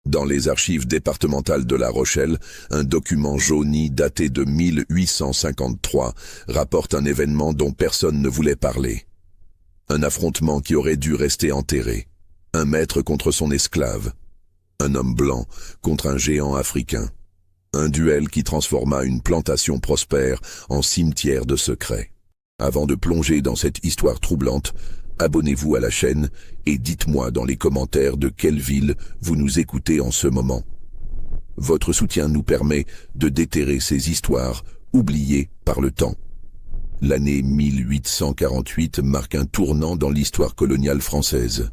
Dans les archives départementales de La Rochelle, un document jauni daté de 1853 rapporte un événement dont personne ne voulait parler. Un affrontement qui aurait dû rester enterré. Un maître contre son esclave. Un homme blanc contre un géant africain. Un duel qui transforma une plantation prospère en cimetière de secrets. Avant de plonger dans cette histoire troublante, abonnez-vous à la chaîne et dites-moi dans les commentaires de quelle ville vous nous écoutez en ce moment. Votre soutien nous permet de déterrer ces histoires oubliées par le temps. L'année 1848 marque un tournant dans l'histoire coloniale française.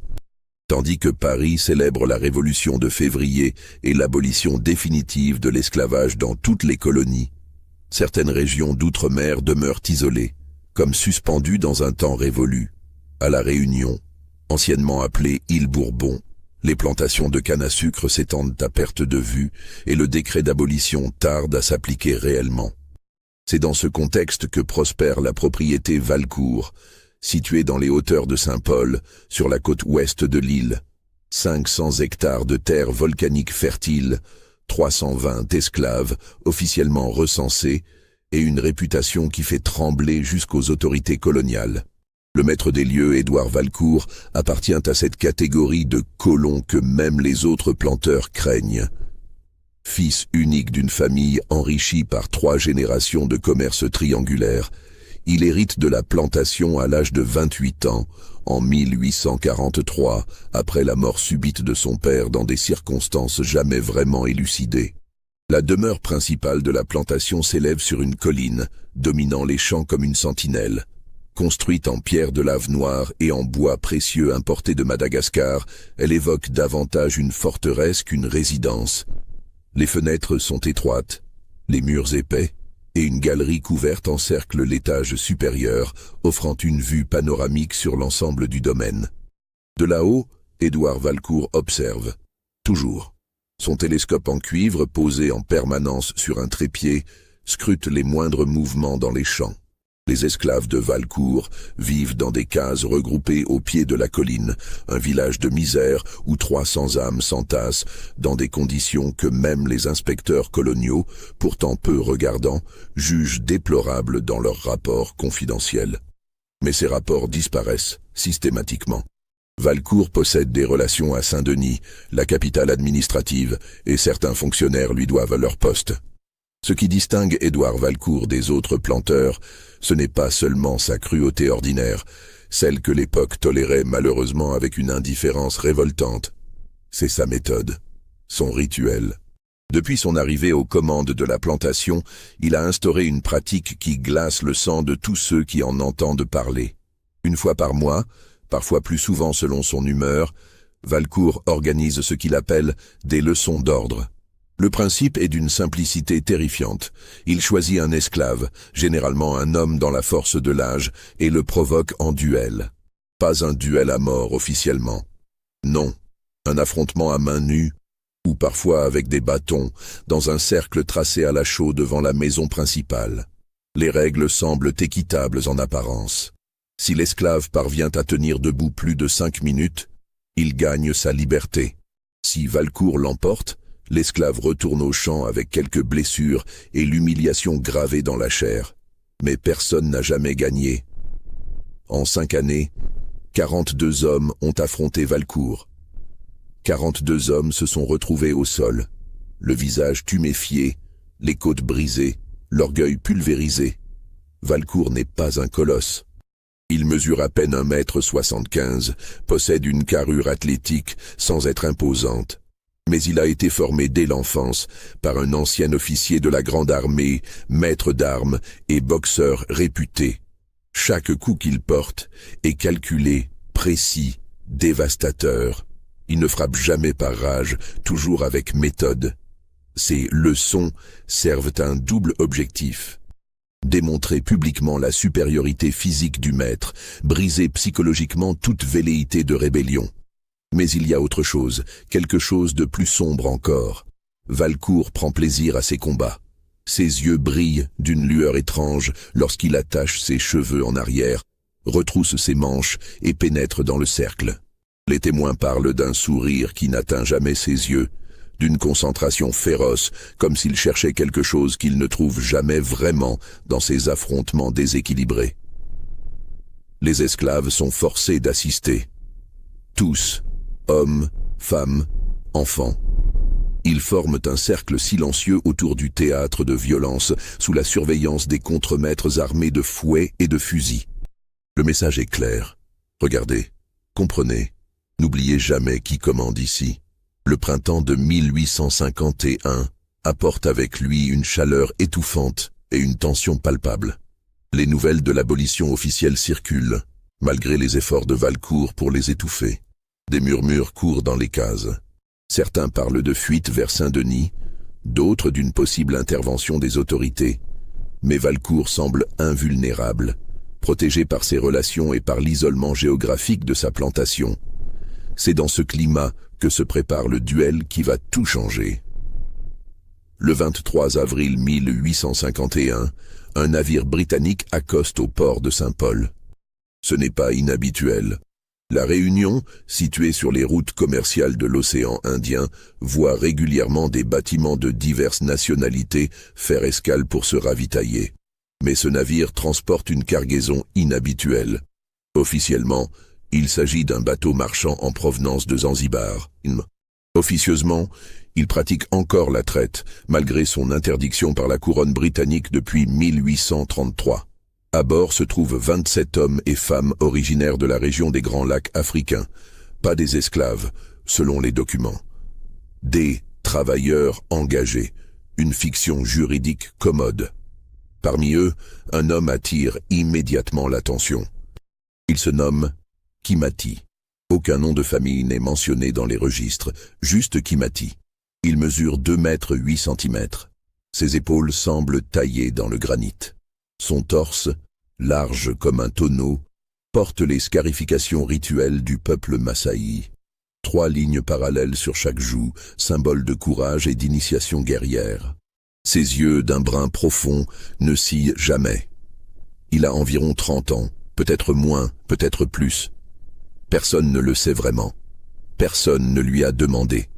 Tandis que Paris célèbre la Révolution de février et l'abolition définitive de l'esclavage dans toutes les colonies, certaines régions d'outre-mer demeurent isolées, comme suspendues dans un temps révolu. À La Réunion, anciennement appelée île Bourbon, les plantations de canne à sucre s'étendent à perte de vue et le décret d'abolition tarde à s'appliquer réellement. C'est dans ce contexte que prospère la propriété Valcourt, située dans les hauteurs de Saint-Paul, sur la côte ouest de l'île. 500 hectares de terres volcaniques fertiles, 320 esclaves officiellement recensés et une réputation qui fait trembler jusqu'aux autorités coloniales. Le maître des lieux, Édouard Valcourt, appartient à cette catégorie de colons que même les autres planteurs craignent. Fils unique d'une famille enrichie par 3 générations de commerce triangulaire, il hérite de la plantation à l'âge de 28 ans, en 1843, après la mort subite de son père dans des circonstances jamais vraiment élucidées. La demeure principale de la plantation s'élève sur une colline, dominant les champs comme une sentinelle. Construite en pierre de lave noire et en bois précieux importé de Madagascar, elle évoque davantage une forteresse qu'une résidence. Les fenêtres sont étroites, les murs épais, et une galerie couverte encercle l'étage supérieur, offrant une vue panoramique sur l'ensemble du domaine. De là-haut, Édouard Valcourt observe, toujours. Son télescope en cuivre, posé en permanence sur un trépied, scrute les moindres mouvements dans les champs. Les esclaves de Valcourt vivent dans des cases regroupées au pied de la colline, un village de misère où 300 âmes s'entassent dans des conditions que même les inspecteurs coloniaux, pourtant peu regardants, jugent déplorables dans leurs rapports confidentiels. Mais ces rapports disparaissent systématiquement. Valcourt possède des relations à Saint-Denis, la capitale administrative, et certains fonctionnaires lui doivent leur poste. Ce qui distingue Édouard Valcourt des autres planteurs, ce n'est pas seulement sa cruauté ordinaire, celle que l'époque tolérait malheureusement avec une indifférence révoltante. C'est sa méthode, son rituel. Depuis son arrivée aux commandes de la plantation, il a instauré une pratique qui glace le sang de tous ceux qui en entendent parler. Une fois par mois, parfois plus souvent selon son humeur, Valcourt organise ce qu'il appelle des leçons d'ordre. Le principe est d'une simplicité terrifiante. Il choisit un esclave, généralement un homme dans la force de l'âge, et le provoque en duel. Pas un duel à mort officiellement. Non, un affrontement à main nue, ou parfois avec des bâtons, dans un cercle tracé à la chaux devant la maison principale. Les règles semblent équitables en apparence. Si l'esclave parvient à tenir debout plus de 5 minutes, il gagne sa liberté. Si Valcourt l'emporte, l'esclave retourne au champ avec quelques blessures et l'humiliation gravée dans la chair. Mais personne n'a jamais gagné. En 5 années, 42 hommes ont affronté Valcourt. 42 hommes se sont retrouvés au sol, le visage tuméfié, les côtes brisées, l'orgueil pulvérisé. Valcourt n'est pas un colosse. Il mesure à peine 1,75 m, possède une carrure athlétique sans être imposante. Mais il a été formé dès l'enfance par un ancien officier de la Grande Armée, maître d'armes et boxeur réputé. Chaque coup qu'il porte est calculé, précis, dévastateur. Il ne frappe jamais par rage, toujours avec méthode. Ses leçons servent un double objectif. Démontrer publiquement la supériorité physique du maître, briser psychologiquement toute velléité de rébellion. Mais il y a autre chose, quelque chose de plus sombre encore. Valcourt prend plaisir à ses combats. Ses yeux brillent d'une lueur étrange lorsqu'il attache ses cheveux en arrière, retrousse ses manches et pénètre dans le cercle. Les témoins parlent d'un sourire qui n'atteint jamais ses yeux, d'une concentration féroce, comme s'il cherchait quelque chose qu'il ne trouve jamais vraiment dans ces affrontements déséquilibrés. Les esclaves sont forcés d'assister. Tous, hommes, femmes, enfants. Ils forment un cercle silencieux autour du théâtre de violence, sous la surveillance des contremaîtres armés de fouets et de fusils. Le message est clair. Regardez, comprenez, n'oubliez jamais qui commande ici. Le printemps de 1851 apporte avec lui une chaleur étouffante et une tension palpable. Les nouvelles de l'abolition officielle circulent, malgré les efforts de Valcourt pour les étouffer. Des murmures courent dans les cases. Certains parlent de fuite vers Saint-Denis, d'autres d'une possible intervention des autorités. Mais Valcourt semble invulnérable, protégé par ses relations et par l'isolement géographique de sa plantation. C'est dans ce climat que se prépare le duel qui va tout changer. Le 23 avril 1851, un navire britannique accoste au port de Saint-Paul. Ce n'est pas inhabituel. La Réunion, située sur les routes commerciales de l'océan Indien, voit régulièrement des bâtiments de diverses nationalités faire escale pour se ravitailler. Mais ce navire transporte une cargaison inhabituelle. Officiellement, il s'agit d'un bateau marchand en provenance de Zanzibar. Officieusement, il pratique encore la traite, malgré son interdiction par la couronne britannique depuis 1833. À bord se trouvent 27 hommes et femmes originaires de la région des Grands Lacs africains, pas des esclaves, selon les documents. Des travailleurs engagés, une fiction juridique commode. Parmi eux, un homme attire immédiatement l'attention. Il se nomme Kimati. Aucun nom de famille n'est mentionné dans les registres, juste Kimati. Il mesure 2 mètres 8 centimètres. Ses épaules semblent taillées dans le granit. Son torse, large comme un tonneau, porte les scarifications rituelles du peuple Massaï. 3 lignes parallèles sur chaque joue, symbole de courage et d'initiation guerrière. Ses yeux d'un brun profond ne scillent jamais. Il a environ 30 ans, peut-être moins, peut-être plus. Personne ne le sait vraiment. Personne ne lui a demandé.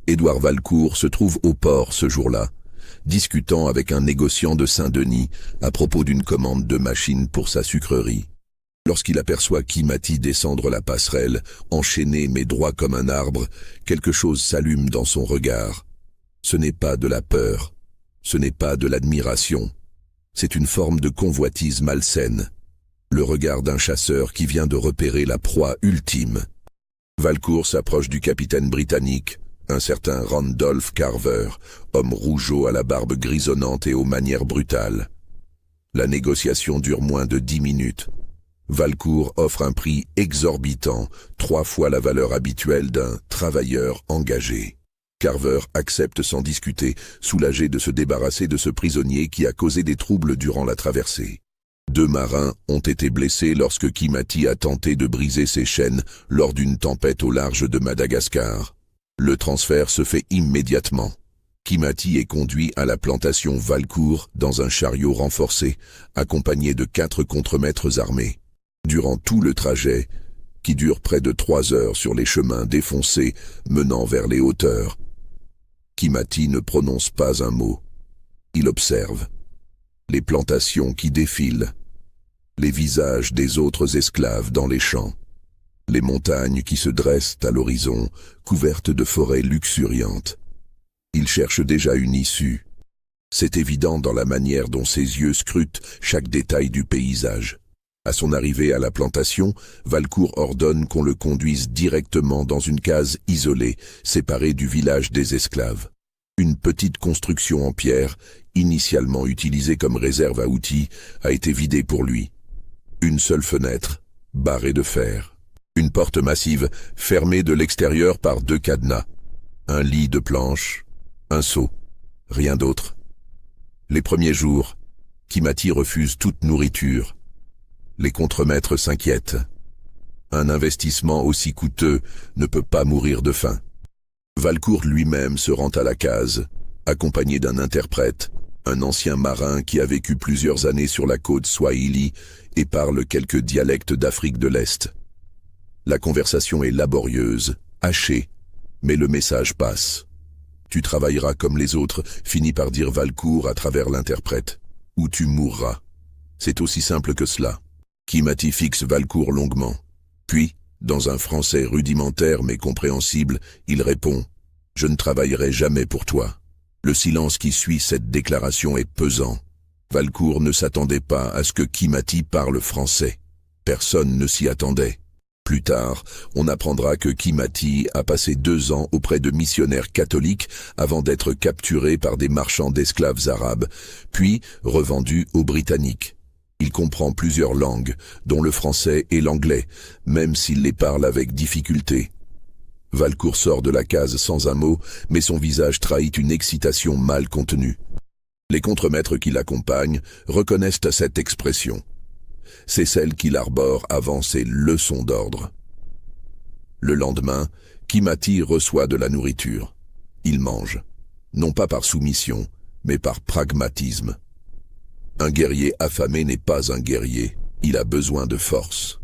Édouard Valcourt se trouve au port ce jour-là, discutant avec un négociant de Saint-Denis à propos d'une commande de machines pour sa sucrerie. Lorsqu'il aperçoit Kimati descendre la passerelle, enchaîné mais droit comme un arbre, quelque chose s'allume dans son regard. Ce n'est pas de la peur, ce n'est pas de l'admiration, c'est une forme de convoitise malsaine, le regard d'un chasseur qui vient de repérer la proie ultime. Valcourt s'approche du capitaine britannique, un certain Randolph Carver, homme rougeau à la barbe grisonnante et aux manières brutales. La négociation dure moins de 10 minutes. Valcourt offre un prix exorbitant, 3 fois la valeur habituelle d'un travailleur engagé. Carver accepte sans discuter, soulagé de se débarrasser de ce prisonnier qui a causé des troubles durant la traversée. 2 marins ont été blessés lorsque Kimati a tenté de briser ses chaînes lors d'une tempête au large de Madagascar. Le transfert se fait immédiatement. Kimati est conduit à la plantation Valcourt dans un chariot renforcé, accompagné de 4 contremaîtres armés. Durant tout le trajet, qui dure près de 3 heures sur les chemins défoncés menant vers les hauteurs, Kimati ne prononce pas un mot. Il observe les plantations qui défilent, les visages des autres esclaves dans les champs, les montagnes qui se dressent à l'horizon, couvertes de forêts luxuriantes. Il cherche déjà une issue. C'est évident dans la manière dont ses yeux scrutent chaque détail du paysage. À son arrivée à la plantation, Valcourt ordonne qu'on le conduise directement dans une case isolée, séparée du village des esclaves. Une petite construction en pierre, initialement utilisée comme réserve à outils, a été vidée pour lui. Une seule fenêtre, barrée de fer. Une porte massive, fermée de l'extérieur par 2 cadenas. Un lit de planches, un seau, rien d'autre. Les premiers jours, Kimati refuse toute nourriture. Les contremaîtres s'inquiètent. Un investissement aussi coûteux ne peut pas mourir de faim. Valcourt lui-même se rend à la case, accompagné d'un interprète, un ancien marin qui a vécu plusieurs années sur la côte Swahili et parle quelques dialectes d'Afrique de l'Est. La conversation est laborieuse, hachée, mais le message passe. Tu travailleras comme les autres, finit par dire Valcourt à travers l'interprète. Ou tu mourras. C'est aussi simple que cela. Kimati fixe Valcourt longuement. Puis, dans un français rudimentaire mais compréhensible, il répond « Je ne travaillerai jamais pour toi ». Le silence qui suit cette déclaration est pesant. Valcourt ne s'attendait pas à ce que Kimati parle français. Personne ne s'y attendait. Plus tard, on apprendra que Kimati a passé 2 ans auprès de missionnaires catholiques avant d'être capturé par des marchands d'esclaves arabes, puis revendu aux Britanniques. Il comprend plusieurs langues, dont le français et l'anglais, même s'il les parle avec difficulté. Valcourt sort de la case sans un mot, mais son visage trahit une excitation mal contenue. Les contremaîtres qui l'accompagnent reconnaissent cette expression. C'est celle qu'il arbore avant ses leçons d'ordre. Le lendemain, Kimati reçoit de la nourriture. Il mange, non pas par soumission, mais par pragmatisme. Un guerrier affamé n'est pas un guerrier, il a besoin de force.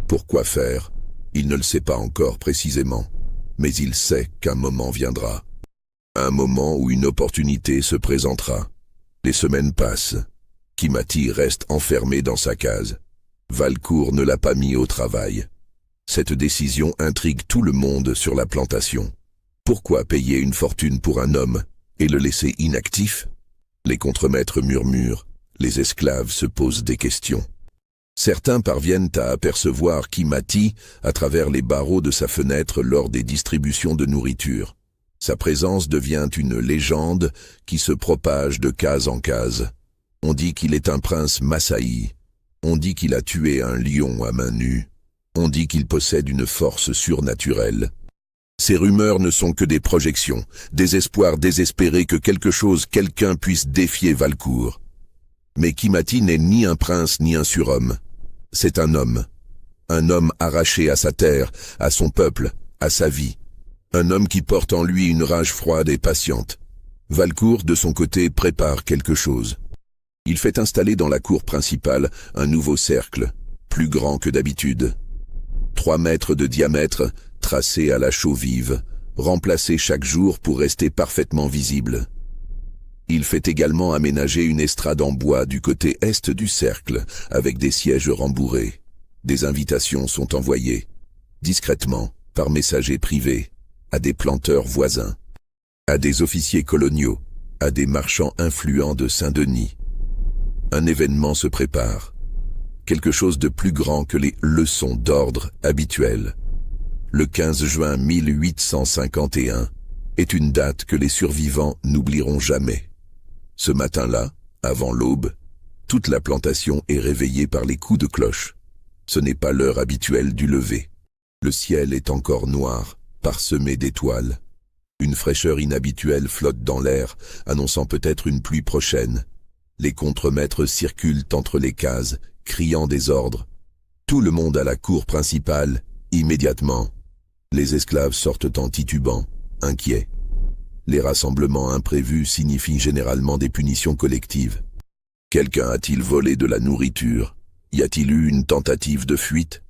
Pourquoi faire? Il ne le sait pas encore précisément, mais il sait qu'un moment viendra. Un moment où une opportunité se présentera. Les semaines passent. Kimati reste enfermé dans sa case. Valcourt ne l'a pas mis au travail. Cette décision intrigue tout le monde sur la plantation. Pourquoi payer une fortune pour un homme et le laisser inactif? Les contremaîtres murmurent, les esclaves se posent des questions. Certains parviennent à apercevoir Kimati à travers les barreaux de sa fenêtre lors des distributions de nourriture. Sa présence devient une légende qui se propage de case en case. On dit qu'il est un prince Massaï. On dit qu'il a tué un lion à main nue. On dit qu'il possède une force surnaturelle. Ces rumeurs ne sont que des projections, des espoirs désespérés que quelqu'un puisse défier Valcourt. Mais Kimati n'est ni un prince ni un surhomme. C'est un homme arraché à sa terre, à son peuple, à sa vie. Un homme qui porte en lui une rage froide et patiente. Valcourt, de son côté, prépare quelque chose. Il fait installer dans la cour principale un nouveau cercle, plus grand que d'habitude. 3 mètres de diamètre, tracé à la chaux vive, remplacé chaque jour pour rester parfaitement visible. Il fait également aménager une estrade en bois du côté est du cercle, avec des sièges rembourrés. Des invitations sont envoyées, discrètement, par messagers privés, à des planteurs voisins, à des officiers coloniaux, à des marchands influents de Saint-Denis. Un événement se prépare. Quelque chose de plus grand que les leçons d'ordre habituelles. Le 15 juin 1851 est une date que les survivants n'oublieront jamais. Ce matin-là, avant l'aube, toute la plantation est réveillée par les coups de cloche. Ce n'est pas l'heure habituelle du lever. Le ciel est encore noir, parsemé d'étoiles. Une fraîcheur inhabituelle flotte dans l'air, annonçant peut-être une pluie prochaine. Les contremaîtres circulent entre les cases, criant des ordres. Tout le monde à la cour principale, immédiatement. Les esclaves sortent en titubant, inquiets. Les rassemblements imprévus signifient généralement des punitions collectives. Quelqu'un a-t-il volé de la nourriture? Y a-t-il eu une tentative de fuite?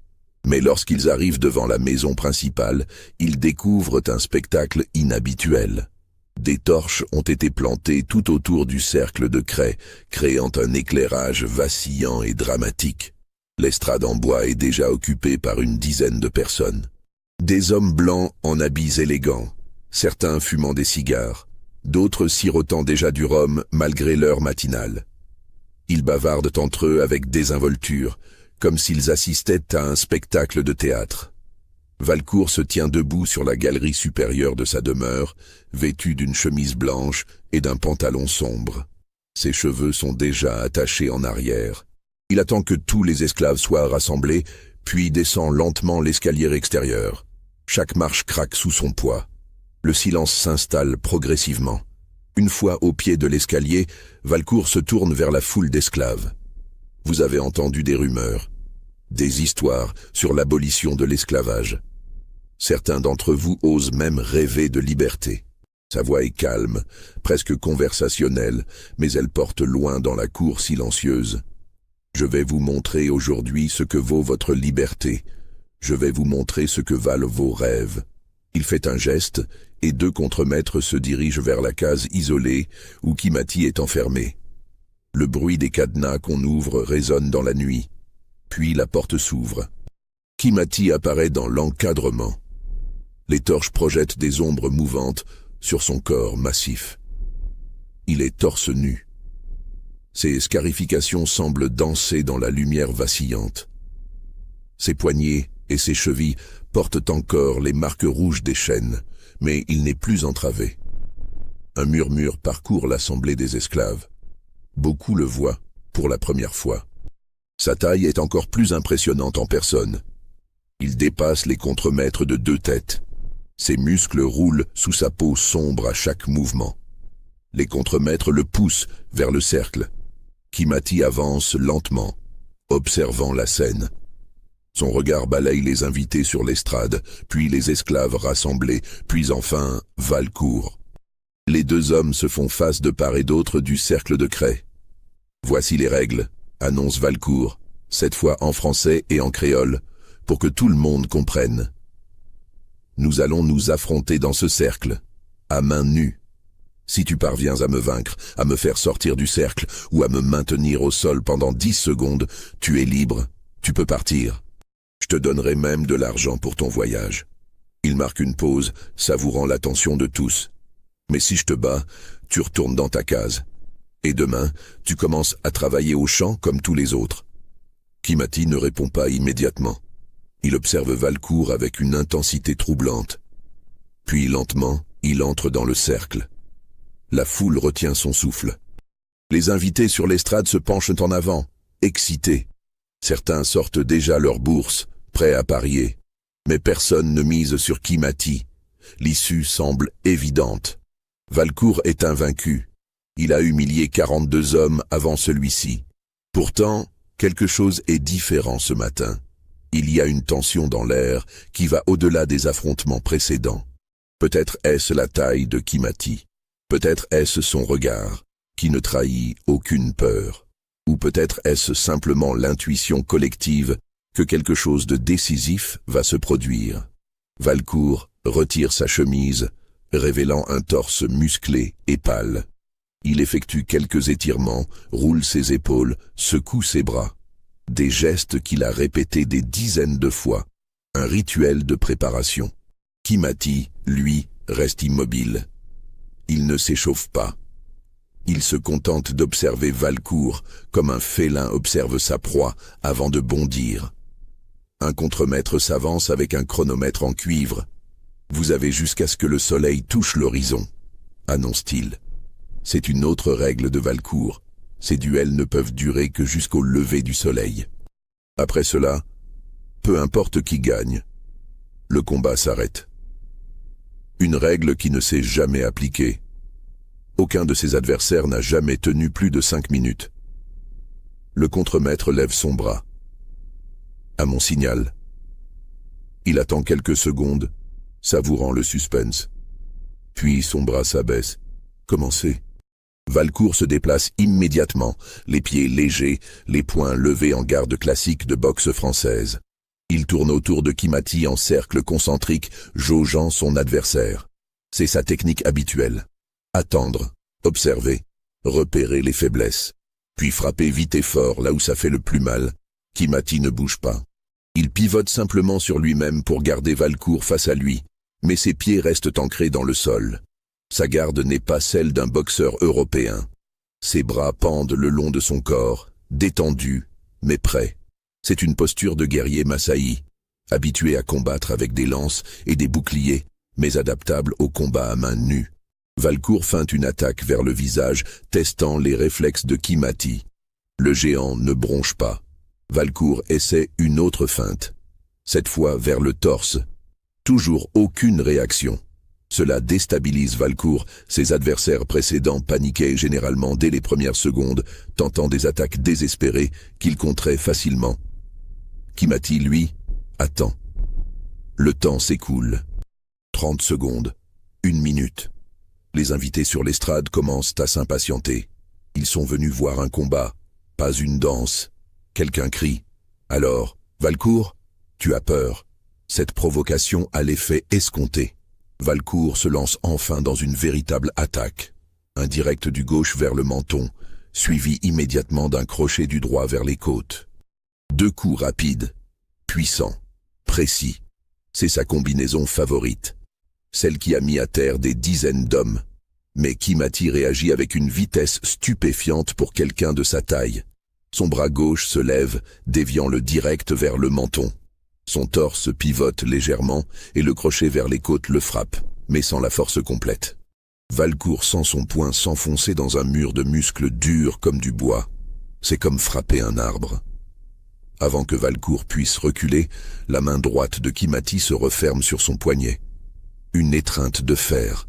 Mais lorsqu'ils arrivent devant la maison principale, ils découvrent un spectacle inhabituel. Des torches ont été plantées tout autour du cercle de craie, créant un éclairage vacillant et dramatique. L'estrade en bois est déjà occupée par une dizaine de personnes. Des hommes blancs en habits élégants, certains fumant des cigares, d'autres sirotant déjà du rhum malgré l'heure matinale. Ils bavardent entre eux avec désinvolture, comme s'ils assistaient à un spectacle de théâtre. Valcourt se tient debout sur la galerie supérieure de sa demeure, vêtu d'une chemise blanche et d'un pantalon sombre. Ses cheveux sont déjà attachés en arrière. Il attend que tous les esclaves soient rassemblés, puis descend lentement l'escalier extérieur. Chaque marche craque sous son poids. Le silence s'installe progressivement. Une fois au pied de l'escalier, Valcourt se tourne vers la foule d'esclaves. Vous avez entendu des rumeurs, des histoires sur l'abolition de l'esclavage. Certains d'entre vous osent même rêver de liberté. Sa voix est calme, presque conversationnelle, mais elle porte loin dans la cour silencieuse. Je vais vous montrer aujourd'hui ce que vaut votre liberté. Je vais vous montrer ce que valent vos rêves. Il fait un geste, et 2 contremaîtres se dirigent vers la case isolée où Kimati est enfermé. Le bruit des cadenas qu'on ouvre résonne dans la nuit. Puis la porte s'ouvre. Kimati apparaît dans l'encadrement. Les torches projettent des ombres mouvantes sur son corps massif. Il est torse nu. Ses scarifications semblent danser dans la lumière vacillante. Ses poignets et ses chevilles portent encore les marques rouges des chaînes, mais il n'est plus entravé. Un murmure parcourt l'assemblée des esclaves. Beaucoup le voient pour la première fois. Sa taille est encore plus impressionnante en personne. Il dépasse les contremaîtres de 2 têtes. Ses muscles roulent sous sa peau sombre à chaque mouvement. Les contremaîtres le poussent vers le cercle. Kimati avance lentement, observant la scène. Son regard balaye les invités sur l'estrade, puis les esclaves rassemblés, puis enfin Valcourt. Les 2 hommes se font face de part et d'autre du cercle de craie. « Voici les règles », annonce Valcourt, cette fois en français et en créole, pour que tout le monde comprenne. « Nous allons nous affronter dans ce cercle, à main nue. Si tu parviens à me vaincre, à me faire sortir du cercle ou à me maintenir au sol pendant 10 secondes, tu es libre, tu peux partir. Je te donnerai même de l'argent pour ton voyage. » Il marque une pause, savourant l'attention de tous. « Mais si je te bats, tu retournes dans ta case. Et demain, tu commences à travailler au champ comme tous les autres. » Kimati ne répond pas immédiatement. Il observe Valcourt avec une intensité troublante. Puis lentement, il entre dans le cercle. La foule retient son souffle. Les invités sur l'estrade se penchent en avant, excités. Certains sortent déjà leur bourse, prêts à parier. Mais personne ne mise sur Kimati. L'issue semble évidente. Valcourt est invaincu. Il a humilié 42 hommes avant celui-ci. Pourtant, quelque chose est différent ce matin. Il y a une tension dans l'air qui va au-delà des affrontements précédents. Peut-être est-ce la taille de Kimati. Peut-être est-ce son regard, qui ne trahit aucune peur. Ou peut-être est-ce simplement l'intuition collective que quelque chose de décisif va se produire. Valcourt retire sa chemise, révélant un torse musclé et pâle. Il effectue quelques étirements, roule ses épaules, secoue ses bras. Des gestes qu'il a répétés des dizaines de fois. Un rituel de préparation. Kimati, lui, reste immobile. Il ne s'échauffe pas. Il se contente d'observer Valcourt comme un félin observe sa proie avant de bondir. Un contremaître s'avance avec un chronomètre en cuivre. « Vous avez jusqu'à ce que le soleil touche l'horizon », annonce-t-il. C'est une autre règle de Valcourt. Ces duels ne peuvent durer que jusqu'au lever du soleil. Après cela, peu importe qui gagne, le combat s'arrête. Une règle qui ne s'est jamais appliquée. Aucun de ses adversaires n'a jamais tenu plus de 5 minutes. Le contremaître lève son bras. À mon signal. Il attend quelques secondes, savourant le suspense. Puis son bras s'abaisse. Commencez. Valcourt se déplace immédiatement, les pieds légers, les poings levés en garde classique de boxe française. Il tourne autour de Kimati en cercle concentrique, jaugeant son adversaire. C'est sa technique habituelle. Attendre, observer, repérer les faiblesses, puis frapper vite et fort là où ça fait le plus mal. Kimati ne bouge pas. Il pivote simplement sur lui-même pour garder Valcourt face à lui, mais ses pieds restent ancrés dans le sol. Sa garde n'est pas celle d'un boxeur européen. Ses bras pendent le long de son corps, détendus, mais prêts. C'est une posture de guerrier Massaï, habitué à combattre avec des lances et des boucliers, mais adaptable au combat à main nue. Valcourt feinte une attaque vers le visage, testant les réflexes de Kimati. Le géant ne bronche pas. Valcourt essaie une autre feinte, cette fois vers le torse. Toujours aucune réaction. Cela déstabilise Valcourt, ses adversaires précédents paniquaient généralement dès les premières secondes, tentant des attaques désespérées qu'il contrait facilement. Kimati, lui, attend. Le temps s'écoule. 30 secondes, 1 minute. Les invités sur l'estrade commencent à s'impatienter. Ils sont venus voir un combat, pas une danse. Quelqu'un crie. Alors, Valcourt, tu as peur. Cette provocation a l'effet escompté. Valcourt se lance enfin dans une véritable attaque. Un direct du gauche vers le menton, suivi immédiatement d'un crochet du droit vers les côtes. 2 coups rapides, puissants, précis. C'est sa combinaison favorite. Celle qui a mis à terre des dizaines d'hommes. Mais Kimati réagit avec une vitesse stupéfiante pour quelqu'un de sa taille. Son bras gauche se lève, déviant le direct vers le menton. Son torse pivote légèrement et le crochet vers les côtes le frappe, mais sans la force complète. Valcourt sent son poing s'enfoncer dans un mur de muscles durs comme du bois. C'est comme frapper un arbre. Avant que Valcourt puisse reculer, la main droite de Kimati se referme sur son poignet. Une étreinte de fer.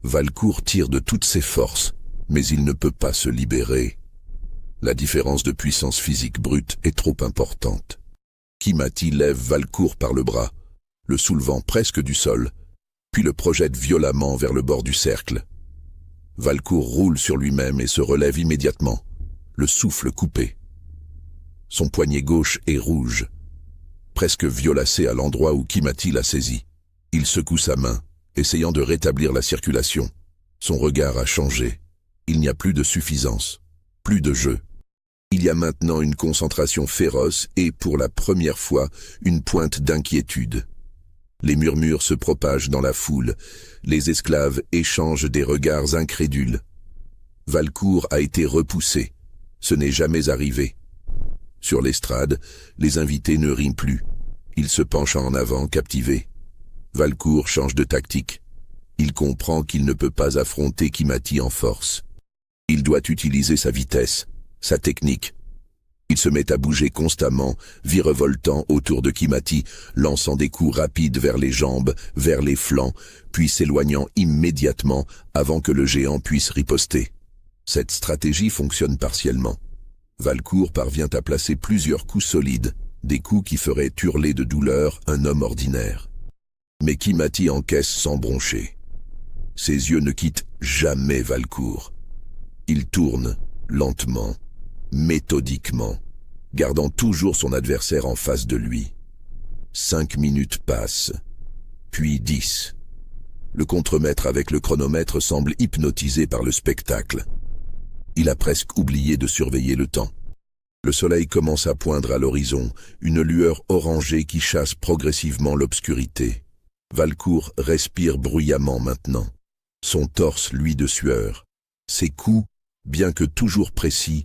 Valcourt tire de toutes ses forces, mais il ne peut pas se libérer. La différence de puissance physique brute est trop importante. Kimati lève Valcourt par le bras, le soulevant presque du sol, puis le projette violemment vers le bord du cercle. Valcourt roule sur lui-même et se relève immédiatement, le souffle coupé. Son poignet gauche est rouge, presque violacé à l'endroit où Kimati l'a saisi. Il secoue sa main, essayant de rétablir la circulation. Son regard a changé. Il n'y a plus de suffisance, plus de jeu. Il y a maintenant une concentration féroce et, pour la première fois, une pointe d'inquiétude. Les murmures se propagent dans la foule. Les esclaves échangent des regards incrédules. Valcourt a été repoussé. Ce n'est jamais arrivé. Sur l'estrade, les invités ne rient plus. Ils se penchent en avant, captivés. Valcourt change de tactique. Il comprend qu'il ne peut pas affronter Kimati en force. Il doit utiliser sa vitesse, sa technique. Il se met à bouger constamment, virevoltant autour de Kimati, lançant des coups rapides vers les jambes, vers les flancs, puis s'éloignant immédiatement avant que le géant puisse riposter. Cette stratégie fonctionne partiellement. Valcourt parvient à placer plusieurs coups solides, des coups qui feraient hurler de douleur un homme ordinaire. Mais Kimati encaisse sans broncher. Ses yeux ne quittent jamais Valcourt. Il tourne, lentement, méthodiquement, gardant toujours son adversaire en face de lui. 5 minutes passent, puis 10. Le contremaître avec le chronomètre semble hypnotisé par le spectacle. Il a presque oublié de surveiller le temps. Le soleil commence à poindre à l'horizon, une lueur orangée qui chasse progressivement l'obscurité. Valcourt respire bruyamment maintenant. Son torse luit de sueur. Ses coups, bien que toujours précis,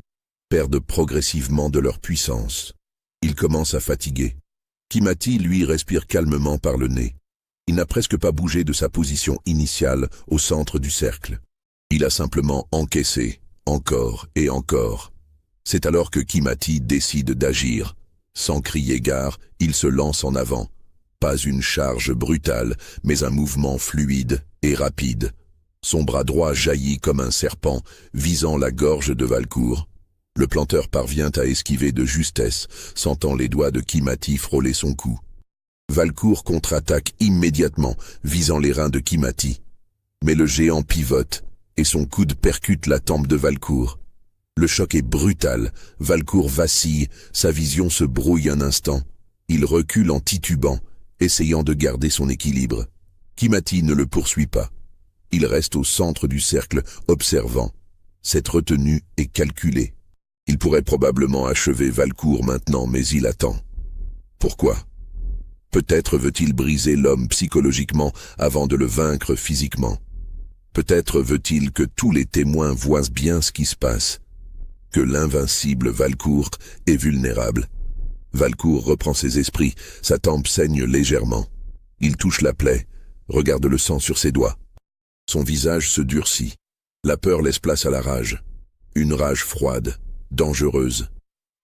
perdent progressivement de leur puissance. Il commence à fatiguer. Kimati, lui, respire calmement par le nez. Il n'a presque pas bougé de sa position initiale au centre du cercle. Il a simplement encaissé, encore et encore. C'est alors que Kimati décide d'agir. Sans crier gare, il se lance en avant. Pas une charge brutale, mais un mouvement fluide et rapide. Son bras droit jaillit comme un serpent, visant la gorge de Valcourt. Le planteur parvient à esquiver de justesse, sentant les doigts de Kimati frôler son cou. Valcourt contre-attaque immédiatement, visant les reins de Kimati. Mais le géant pivote, et son coude percute la tempe de Valcourt. Le choc est brutal, Valcourt vacille, sa vision se brouille un instant. Il recule en titubant, essayant de garder son équilibre. Kimati ne le poursuit pas. Il reste au centre du cercle, observant. Cette retenue est calculée. Il pourrait probablement achever Valcourt maintenant, mais il attend. Pourquoi? Peut-être veut-il briser l'homme psychologiquement avant de le vaincre physiquement. Peut-être veut-il que tous les témoins voient bien ce qui se passe. Que l'invincible Valcourt est vulnérable. Valcourt reprend ses esprits, sa tempe saigne légèrement. Il touche la plaie, regarde le sang sur ses doigts. Son visage se durcit. La peur laisse place à la rage. Une rage froide, dangereuse.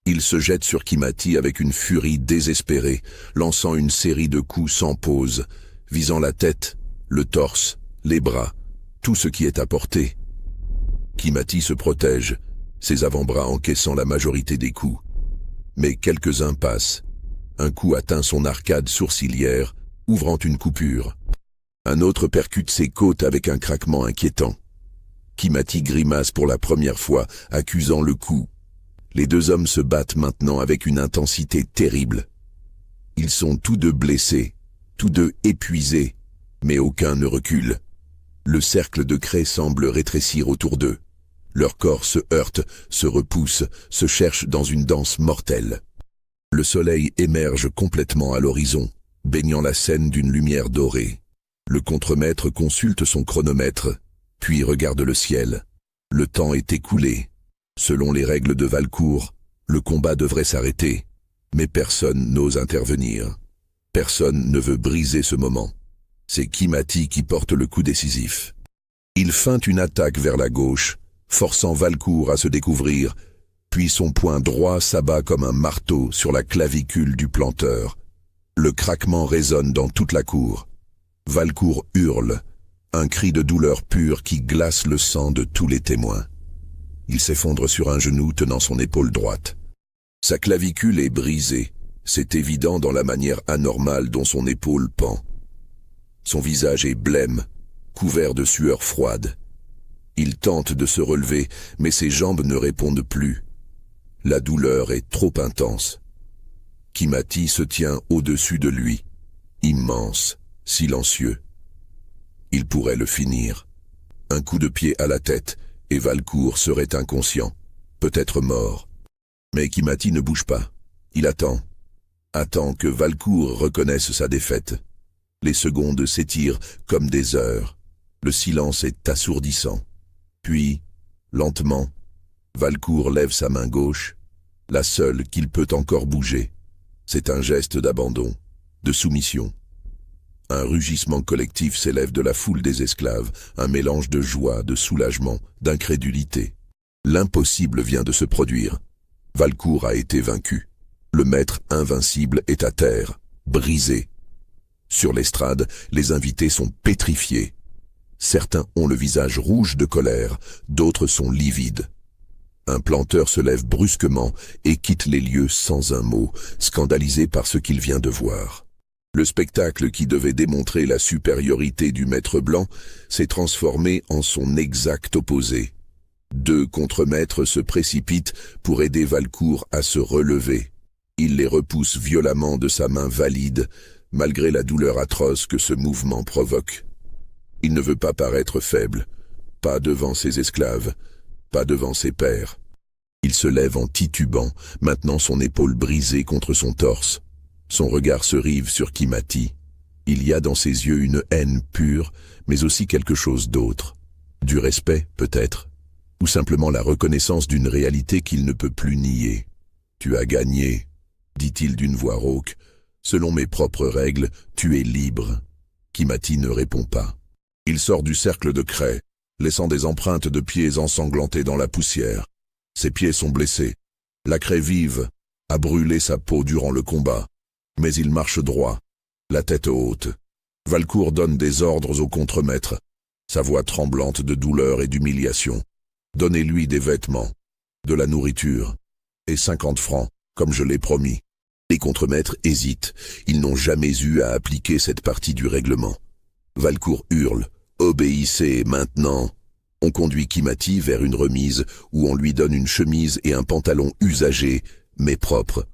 Il se jette sur Kimati avec une furie désespérée, lançant une série de coups sans pause, visant la tête, le torse, les bras, tout ce qui est à portée. Kimati se protège, ses avant-bras encaissant la majorité des coups. Mais quelques-uns passent. Un coup atteint son arcade sourcilière, ouvrant une coupure. Un autre percute ses côtes avec un craquement inquiétant. Kimati grimace pour la première fois, accusant le coup. Les deux hommes se battent maintenant avec une intensité terrible. Ils sont tous deux blessés, tous deux épuisés, Mais aucun ne recule. Le cercle de craie semble rétrécir autour d'eux. Leurs corps se heurtent, se repoussent, se cherchent dans une danse mortelle. Le soleil émerge complètement à l'horizon, baignant la scène d'une lumière dorée. Le contremaître consulte son chronomètre, puis regarde le ciel. Le temps est écoulé. Selon les règles de Valcourt, le combat devrait s'arrêter, mais personne n'ose intervenir. Personne ne veut briser ce moment. C'est Kimati qui porte le coup décisif. Il feinte une attaque vers la gauche, forçant Valcourt à se découvrir, puis son poing droit s'abat comme un marteau sur la clavicule du planteur. Le craquement résonne dans toute la cour. Valcourt hurle, un cri de douleur pure qui glace le sang de tous les témoins. Il s'effondre sur un genou tenant son épaule droite. Sa clavicule est brisée, c'est évident dans la manière anormale dont son épaule pend. Son visage est blême, couvert de sueur froide. Il tente de se relever, mais ses jambes ne répondent plus. La douleur est trop intense. Kimati se tient au-dessus de lui, immense, silencieux. Il pourrait le finir. Un coup de pied à la tête, et Valcourt serait inconscient, peut-être mort. Mais Kimati ne bouge pas. Il attend. Attend que Valcourt reconnaisse sa défaite. Les secondes s'étirent comme des heures. Le silence est assourdissant. Puis, lentement, Valcourt lève sa main gauche, la seule qu'il peut encore bouger. C'est un geste d'abandon, de soumission. Un rugissement collectif s'élève de la foule des esclaves, un mélange de joie, de soulagement, d'incrédulité. L'impossible vient de se produire. Valcourt a été vaincu. Le maître invincible est à terre, brisé. Sur l'estrade, les invités sont pétrifiés. Certains ont le visage rouge de colère, d'autres sont livides. Un planteur se lève brusquement et quitte les lieux sans un mot, scandalisé par ce qu'il vient de voir. Le spectacle qui devait démontrer la supériorité du maître blanc s'est transformé en son exact opposé. Deux contremaîtres se précipitent pour aider Valcourt à se relever. Il les repousse violemment de sa main valide, malgré la douleur atroce que ce mouvement provoque. Il ne veut pas paraître faible, pas devant ses esclaves, pas devant ses pairs. Il se lève en titubant, maintenant son épaule brisée contre son torse. Son regard se rive sur Kimati. Il y a dans ses yeux une haine pure, mais aussi quelque chose d'autre. Du respect, peut-être, ou simplement la reconnaissance d'une réalité qu'il ne peut plus nier. « Tu as gagné », dit-il d'une voix rauque. « Selon mes propres règles, tu es libre. » Kimati ne répond pas. Il sort du cercle de craie, laissant des empreintes de pieds ensanglantés dans la poussière. Ses pieds sont blessés. La craie vive a brûlé sa peau durant le combat. Mais il marche droit, la tête haute. Valcourt donne des ordres au contremaître, sa voix tremblante de douleur et d'humiliation. Donnez-lui des vêtements, de la nourriture, et 50 francs, comme je l'ai promis. Les contremaîtres hésitent, ils n'ont jamais eu à appliquer cette partie du règlement. Valcourt hurle, « Obéissez maintenant !» On conduit Kimati vers une remise où on lui donne une chemise et un pantalon usagés, mais propres.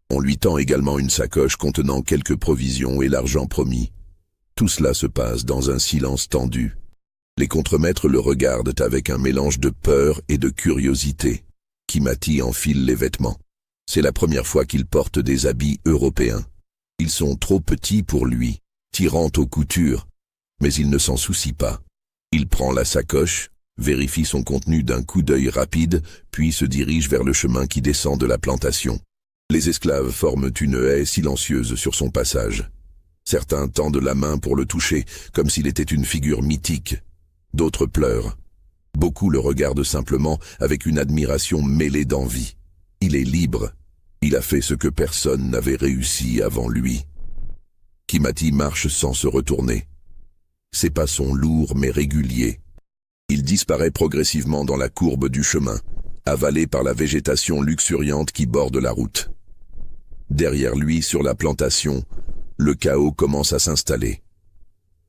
On lui tend également une sacoche contenant quelques provisions et l'argent promis. Tout cela se passe dans un silence tendu. Les contremaîtres le regardent avec un mélange de peur et de curiosité. Kimati enfile les vêtements. C'est la première fois qu'il porte des habits européens. Ils sont trop petits pour lui, tirant aux coutures, mais il ne s'en soucie pas. Il prend la sacoche, vérifie son contenu d'un coup d'œil rapide, puis se dirige vers le chemin qui descend de la plantation. Les esclaves forment une haie silencieuse sur son passage. Certains tendent la main pour le toucher, comme s'il était une figure mythique. D'autres pleurent. Beaucoup le regardent simplement avec une admiration mêlée d'envie. Il est libre. Il a fait ce que personne n'avait réussi avant lui. Kimati marche sans se retourner. Ses pas sont lourds mais réguliers. Il disparaît progressivement dans la courbe du chemin, avalé par la végétation luxuriante qui borde la route. Derrière lui, sur la plantation, le chaos commence à s'installer.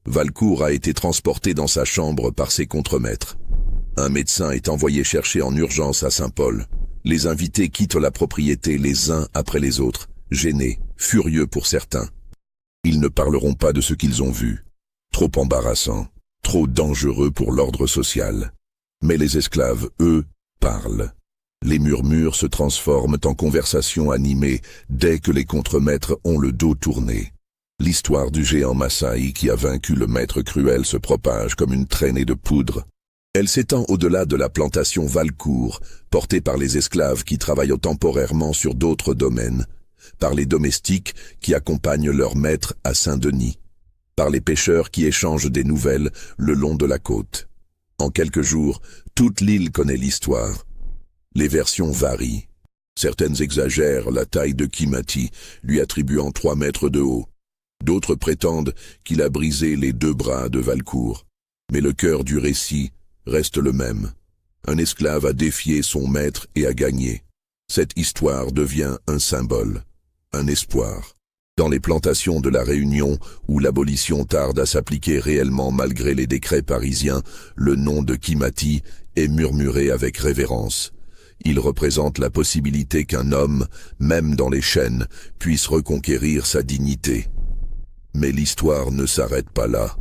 Valcourt a été transporté dans sa chambre par ses contremaîtres. Un médecin est envoyé chercher en urgence à Saint-Paul. Les invités quittent la propriété les uns après les autres, gênés, furieux pour certains. Ils ne parleront pas de ce qu'ils ont vu. Trop embarrassant, trop dangereux pour l'ordre social. Mais les esclaves, eux, parlent. Les murmures se transforment en conversations animées dès que les contremaîtres ont le dos tourné. L'histoire du géant Massaï qui a vaincu le maître cruel se propage comme une traînée de poudre. Elle s'étend au-delà de la plantation Valcourt, portée par les esclaves qui travaillent temporairement sur d'autres domaines, par les domestiques qui accompagnent leur maître à Saint-Denis, par les pêcheurs qui échangent des nouvelles le long de la côte. En quelques jours, toute l'île connaît l'histoire. Les versions varient. Certaines exagèrent la taille de Kimati, lui attribuant 3 mètres de haut. D'autres prétendent qu'il a brisé les 2 bras de Valcourt. Mais le cœur du récit reste le même. Un esclave a défié son maître et a gagné. Cette histoire devient un symbole, un espoir. Dans les plantations de la Réunion, où l'abolition tarde à s'appliquer réellement malgré les décrets parisiens, le nom de Kimati est murmuré avec révérence. Il représente la possibilité qu'un homme, même dans les chaînes, puisse reconquérir sa dignité. Mais l'histoire ne s'arrête pas là.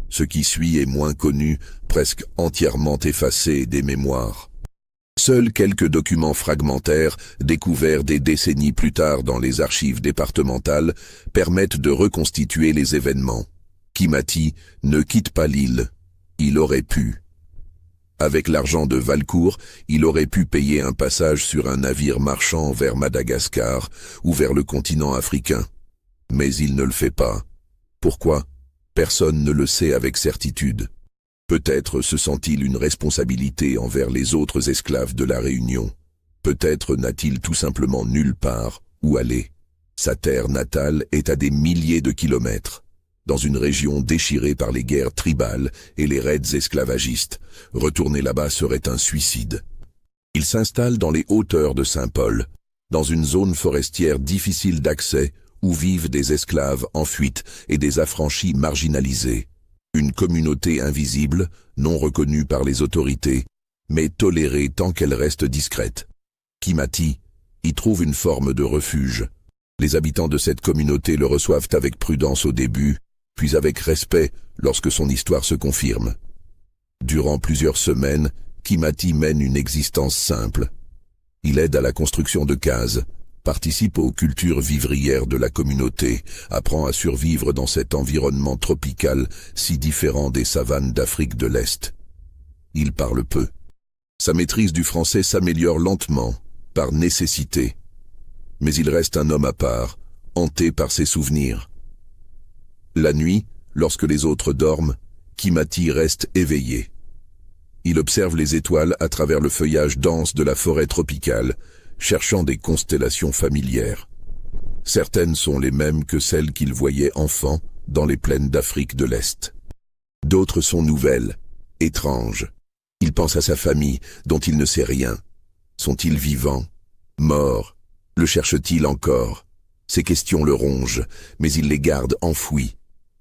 Ce qui suit est moins connu, presque entièrement effacé des mémoires. Seuls quelques documents fragmentaires, découverts des décennies plus tard dans les archives départementales, permettent de reconstituer les événements. Kimati ne quitte pas l'île. Il aurait pu. Avec l'argent de Valcourt, il aurait pu payer un passage sur un navire marchand vers Madagascar ou vers le continent africain. Mais il ne le fait pas. Pourquoi ? Personne ne le sait avec certitude. Peut-être se sent-il une responsabilité envers les autres esclaves de la Réunion. Peut-être n'a-t-il tout simplement nulle part où aller. Sa terre natale est à des milliers de kilomètres. Dans une région déchirée par les guerres tribales et les raids esclavagistes, retourner là-bas serait un suicide. Il s'installe dans les hauteurs de Saint-Paul, dans une zone forestière difficile d'accès où vivent des esclaves en fuite et des affranchis marginalisés. Une communauté invisible, non reconnue par les autorités, mais tolérée tant qu'elle reste discrète. Kimati y trouve une forme de refuge. Les habitants de cette communauté le reçoivent avec prudence au début, puis avec respect lorsque son histoire se confirme. Durant plusieurs semaines, Kimati mène une existence simple. Il aide à la construction de cases, participe aux cultures vivrières de la communauté, apprend à survivre dans cet environnement tropical si différent des savanes d'Afrique de l'Est. Il parle peu. Sa maîtrise du français s'améliore lentement, par nécessité. Mais il reste un homme à part, hanté par ses souvenirs. La nuit, lorsque les autres dorment, Kimati reste éveillé. Il observe les étoiles à travers le feuillage dense de la forêt tropicale, cherchant des constellations familières. Certaines sont les mêmes que celles qu'il voyait enfant dans les plaines d'Afrique de l'Est. D'autres sont nouvelles, étranges. Il pense à sa famille, dont il ne sait rien. Sont-ils vivants? Morts? Le cherche-t-il encore? Ces questions le rongent, mais il les garde enfouies.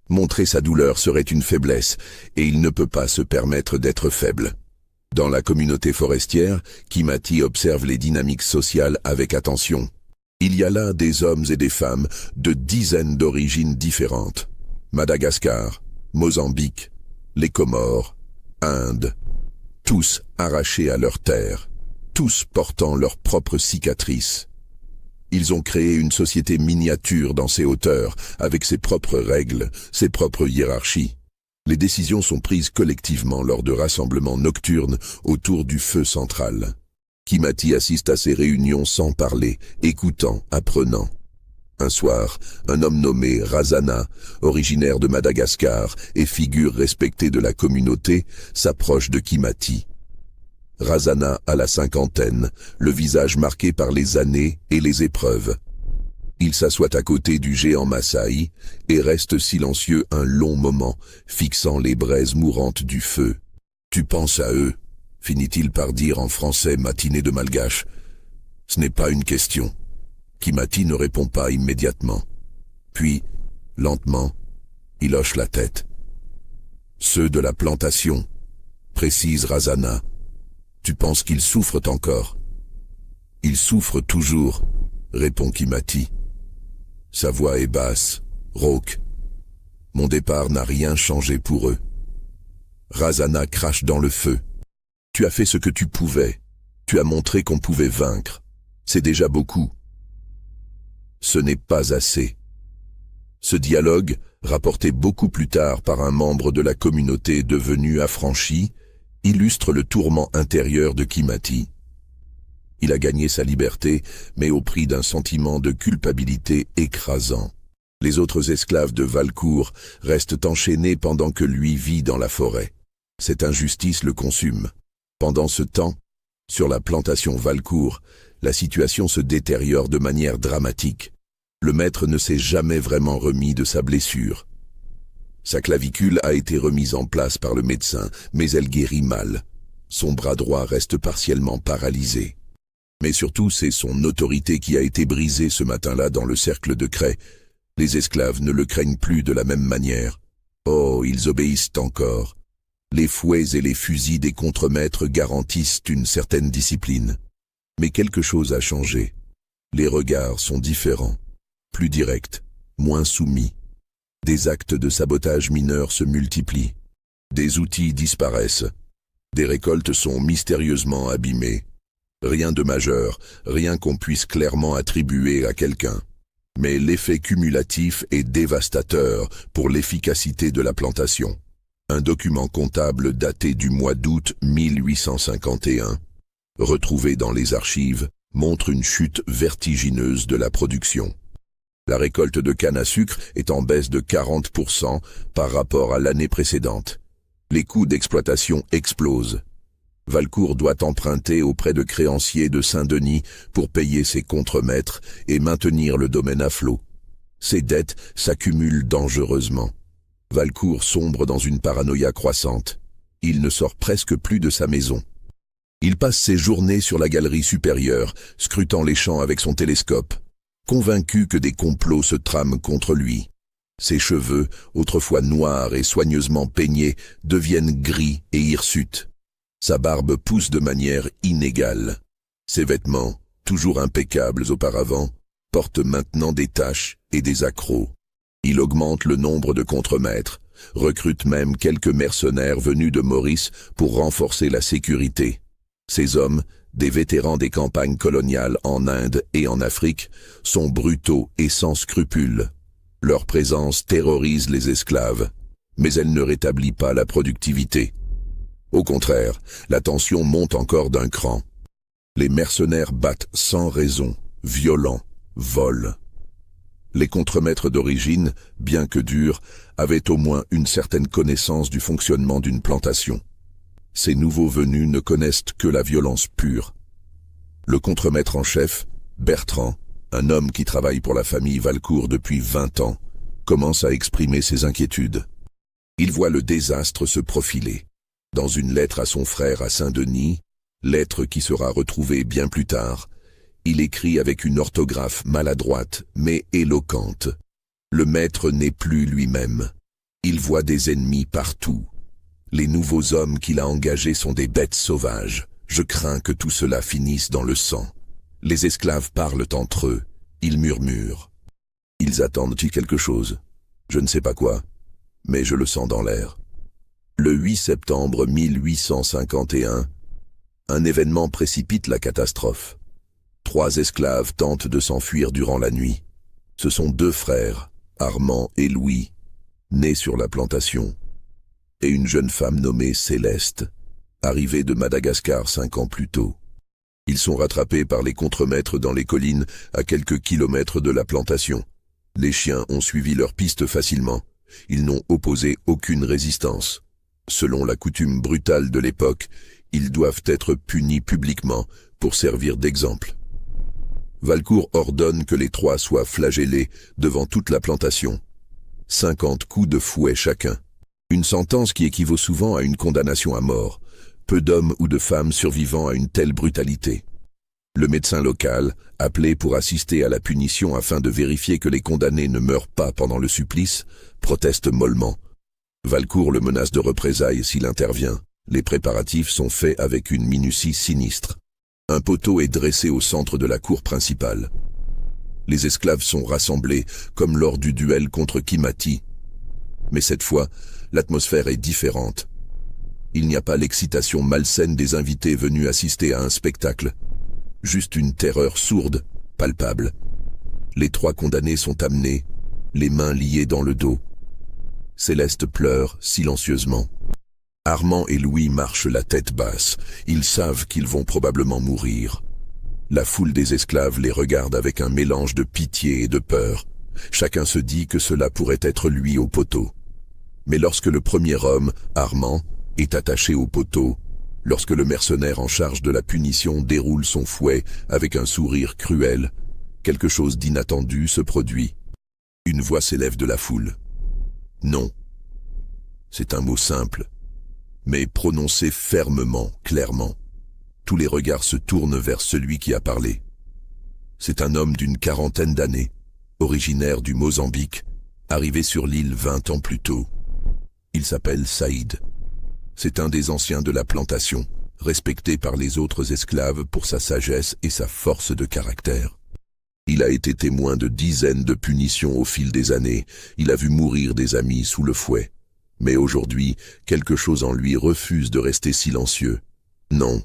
Montrer sa douleur serait une faiblesse, et il ne peut pas se permettre d'être faible. Dans la communauté forestière, Kimati observe les dynamiques sociales avec attention. Il y a là des hommes et des femmes de dizaines d'origines différentes. Madagascar, Mozambique, les Comores, Inde. Tous arrachés à leur terre, tous portant leurs propres cicatrices. Ils ont créé une société miniature dans ces hauteurs, avec ses propres règles, ses propres hiérarchies. Les décisions sont prises collectivement lors de rassemblements nocturnes autour du feu central. Kimati assiste à ces réunions sans parler, écoutant, apprenant. Un soir, un homme nommé Razana, originaire de Madagascar et figure respectée de la communauté, s'approche de Kimati. Razana a la cinquantaine, le visage marqué par les années et les épreuves. Il s'assoit à côté du géant Massaï et reste silencieux un long moment, fixant les braises mourantes du feu. « Tu penses à eux ?» finit-il par dire en français matiné de malgache. « Ce n'est pas une question. » Kimati ne répond pas immédiatement. Puis, lentement, il hoche la tête. « Ceux de la plantation, » précise Razana. « Tu penses qu'ils souffrent encore ?»« Ils souffrent toujours, » répond Kimati. Sa voix est basse, rauque. Mon départ n'a rien changé pour eux. Razana crache dans le feu. Tu as fait ce que tu pouvais. Tu as montré qu'on pouvait vaincre. C'est déjà beaucoup. Ce n'est pas assez. Ce dialogue, rapporté beaucoup plus tard par un membre de la communauté devenu affranchi, illustre le tourment intérieur de Kimati. Il a gagné sa liberté, mais au prix d'un sentiment de culpabilité écrasant. Les autres esclaves de Valcourt restent enchaînés pendant que lui vit dans la forêt. Cette injustice le consume. Pendant ce temps, sur la plantation Valcourt, la situation se détériore de manière dramatique. Le maître ne s'est jamais vraiment remis de sa blessure. Sa clavicule a été remise en place par le médecin, mais elle guérit mal. Son bras droit reste partiellement paralysé. Mais surtout, c'est son autorité qui a été brisée ce matin-là dans le cercle de craie. Les esclaves ne le craignent plus de la même manière. Oh, ils obéissent encore. Les fouets et les fusils des contremaîtres garantissent une certaine discipline. Mais quelque chose a changé. Les regards sont différents, plus directs, moins soumis. Des actes de sabotage mineurs se multiplient. Des outils disparaissent. Des récoltes sont mystérieusement abîmées. Rien de majeur, rien qu'on puisse clairement attribuer à quelqu'un. Mais l'effet cumulatif est dévastateur pour l'efficacité de la plantation. Un document comptable daté du mois d'août 1851, retrouvé dans les archives, montre une chute vertigineuse de la production. La récolte de canne à sucre est en baisse de 40% par rapport à l'année précédente. Les coûts d'exploitation explosent. Valcourt doit emprunter auprès de créanciers de Saint-Denis pour payer ses contremaîtres et maintenir le domaine à flot. Ces dettes s'accumulent dangereusement. Valcourt sombre dans une paranoïa croissante. Il ne sort presque plus de sa maison. Il passe ses journées sur la galerie supérieure, scrutant les champs avec son télescope, convaincu que des complots se trament contre lui. Ses cheveux, autrefois noirs et soigneusement peignés, deviennent gris et hirsutes. Sa barbe pousse de manière inégale. Ses vêtements, toujours impeccables auparavant, portent maintenant des taches et des accrocs. Il augmente le nombre de contremaîtres, recrute même quelques mercenaires venus de Maurice pour renforcer la sécurité. Ces hommes, des vétérans des campagnes coloniales en Inde et en Afrique, sont brutaux et sans scrupules. Leur présence terrorise les esclaves, mais elle ne rétablit pas la productivité. Au contraire, la tension monte encore d'un cran. Les mercenaires battent sans raison, violents, volent. Les contremaîtres d'origine, bien que durs, avaient au moins une certaine connaissance du fonctionnement d'une plantation. Ces nouveaux venus ne connaissent que la violence pure. Le contremaître en chef, Bertrand, un homme qui travaille pour la famille Valcourt depuis 20 ans, commence à exprimer ses inquiétudes. Il voit le désastre se profiler. Dans une lettre à son frère à Saint-Denis, lettre qui sera retrouvée bien plus tard, il écrit avec une orthographe maladroite mais éloquente. Le maître n'est plus lui-même. Il voit des ennemis partout. Les nouveaux hommes qu'il a engagés sont des bêtes sauvages. Je crains que tout cela finisse dans le sang. Les esclaves parlent entre eux. Ils murmurent. Ils attendent-ils quelque chose? Je ne sais pas quoi, mais je le sens dans l'air. Le 8 septembre 1851, un événement précipite la catastrophe. 3 esclaves tentent de s'enfuir durant la nuit. Ce sont 2 frères, Armand et Louis, nés sur la plantation, et une jeune femme nommée Céleste, arrivée de Madagascar 5 ans plus tôt. Ils sont rattrapés par les contremaîtres dans les collines à quelques kilomètres de la plantation. Les chiens ont suivi leur piste facilement. Ils n'ont opposé aucune résistance. Selon la coutume brutale de l'époque, ils doivent être punis publiquement pour servir d'exemple. Valcourt ordonne que les 3 soient flagellés devant toute la plantation. 50 coups de fouet chacun. Une sentence qui équivaut souvent à une condamnation à mort. Peu d'hommes ou de femmes survivant à une telle brutalité. Le médecin local, appelé pour assister à la punition afin de vérifier que les condamnés ne meurent pas pendant le supplice, proteste mollement. Valcourt le menace de représailles s'il intervient. Les préparatifs sont faits avec une minutie sinistre. Un poteau est dressé au centre de la cour principale. Les esclaves sont rassemblés, comme lors du duel contre Kimati. Mais cette fois, l'atmosphère est différente. Il n'y a pas l'excitation malsaine des invités venus assister à un spectacle. Juste une terreur sourde, palpable. Les 3 condamnés sont amenés, les mains liées dans le dos. Céleste pleure silencieusement. Armand et Louis marchent la tête basse. Ils savent qu'ils vont probablement mourir. La foule des esclaves les regarde avec un mélange de pitié et de peur. Chacun se dit que cela pourrait être lui au poteau. Mais lorsque le premier homme, Armand, est attaché au poteau, lorsque le mercenaire en charge de la punition déroule son fouet avec un sourire cruel, quelque chose d'inattendu se produit. Une voix s'élève de la foule. Non. C'est un mot simple, mais prononcé fermement, clairement. Tous les regards se tournent vers celui qui a parlé. C'est un homme d'une 40aine d'années, originaire du Mozambique, arrivé sur l'île 20 ans plus tôt. Il s'appelle Saïd. C'est un des anciens de la plantation, respecté par les autres esclaves pour sa sagesse et sa force de caractère. Il a été témoin de dizaines de punitions au fil des années. Il a vu mourir des amis sous le fouet. Mais aujourd'hui, quelque chose en lui refuse de rester silencieux. Non,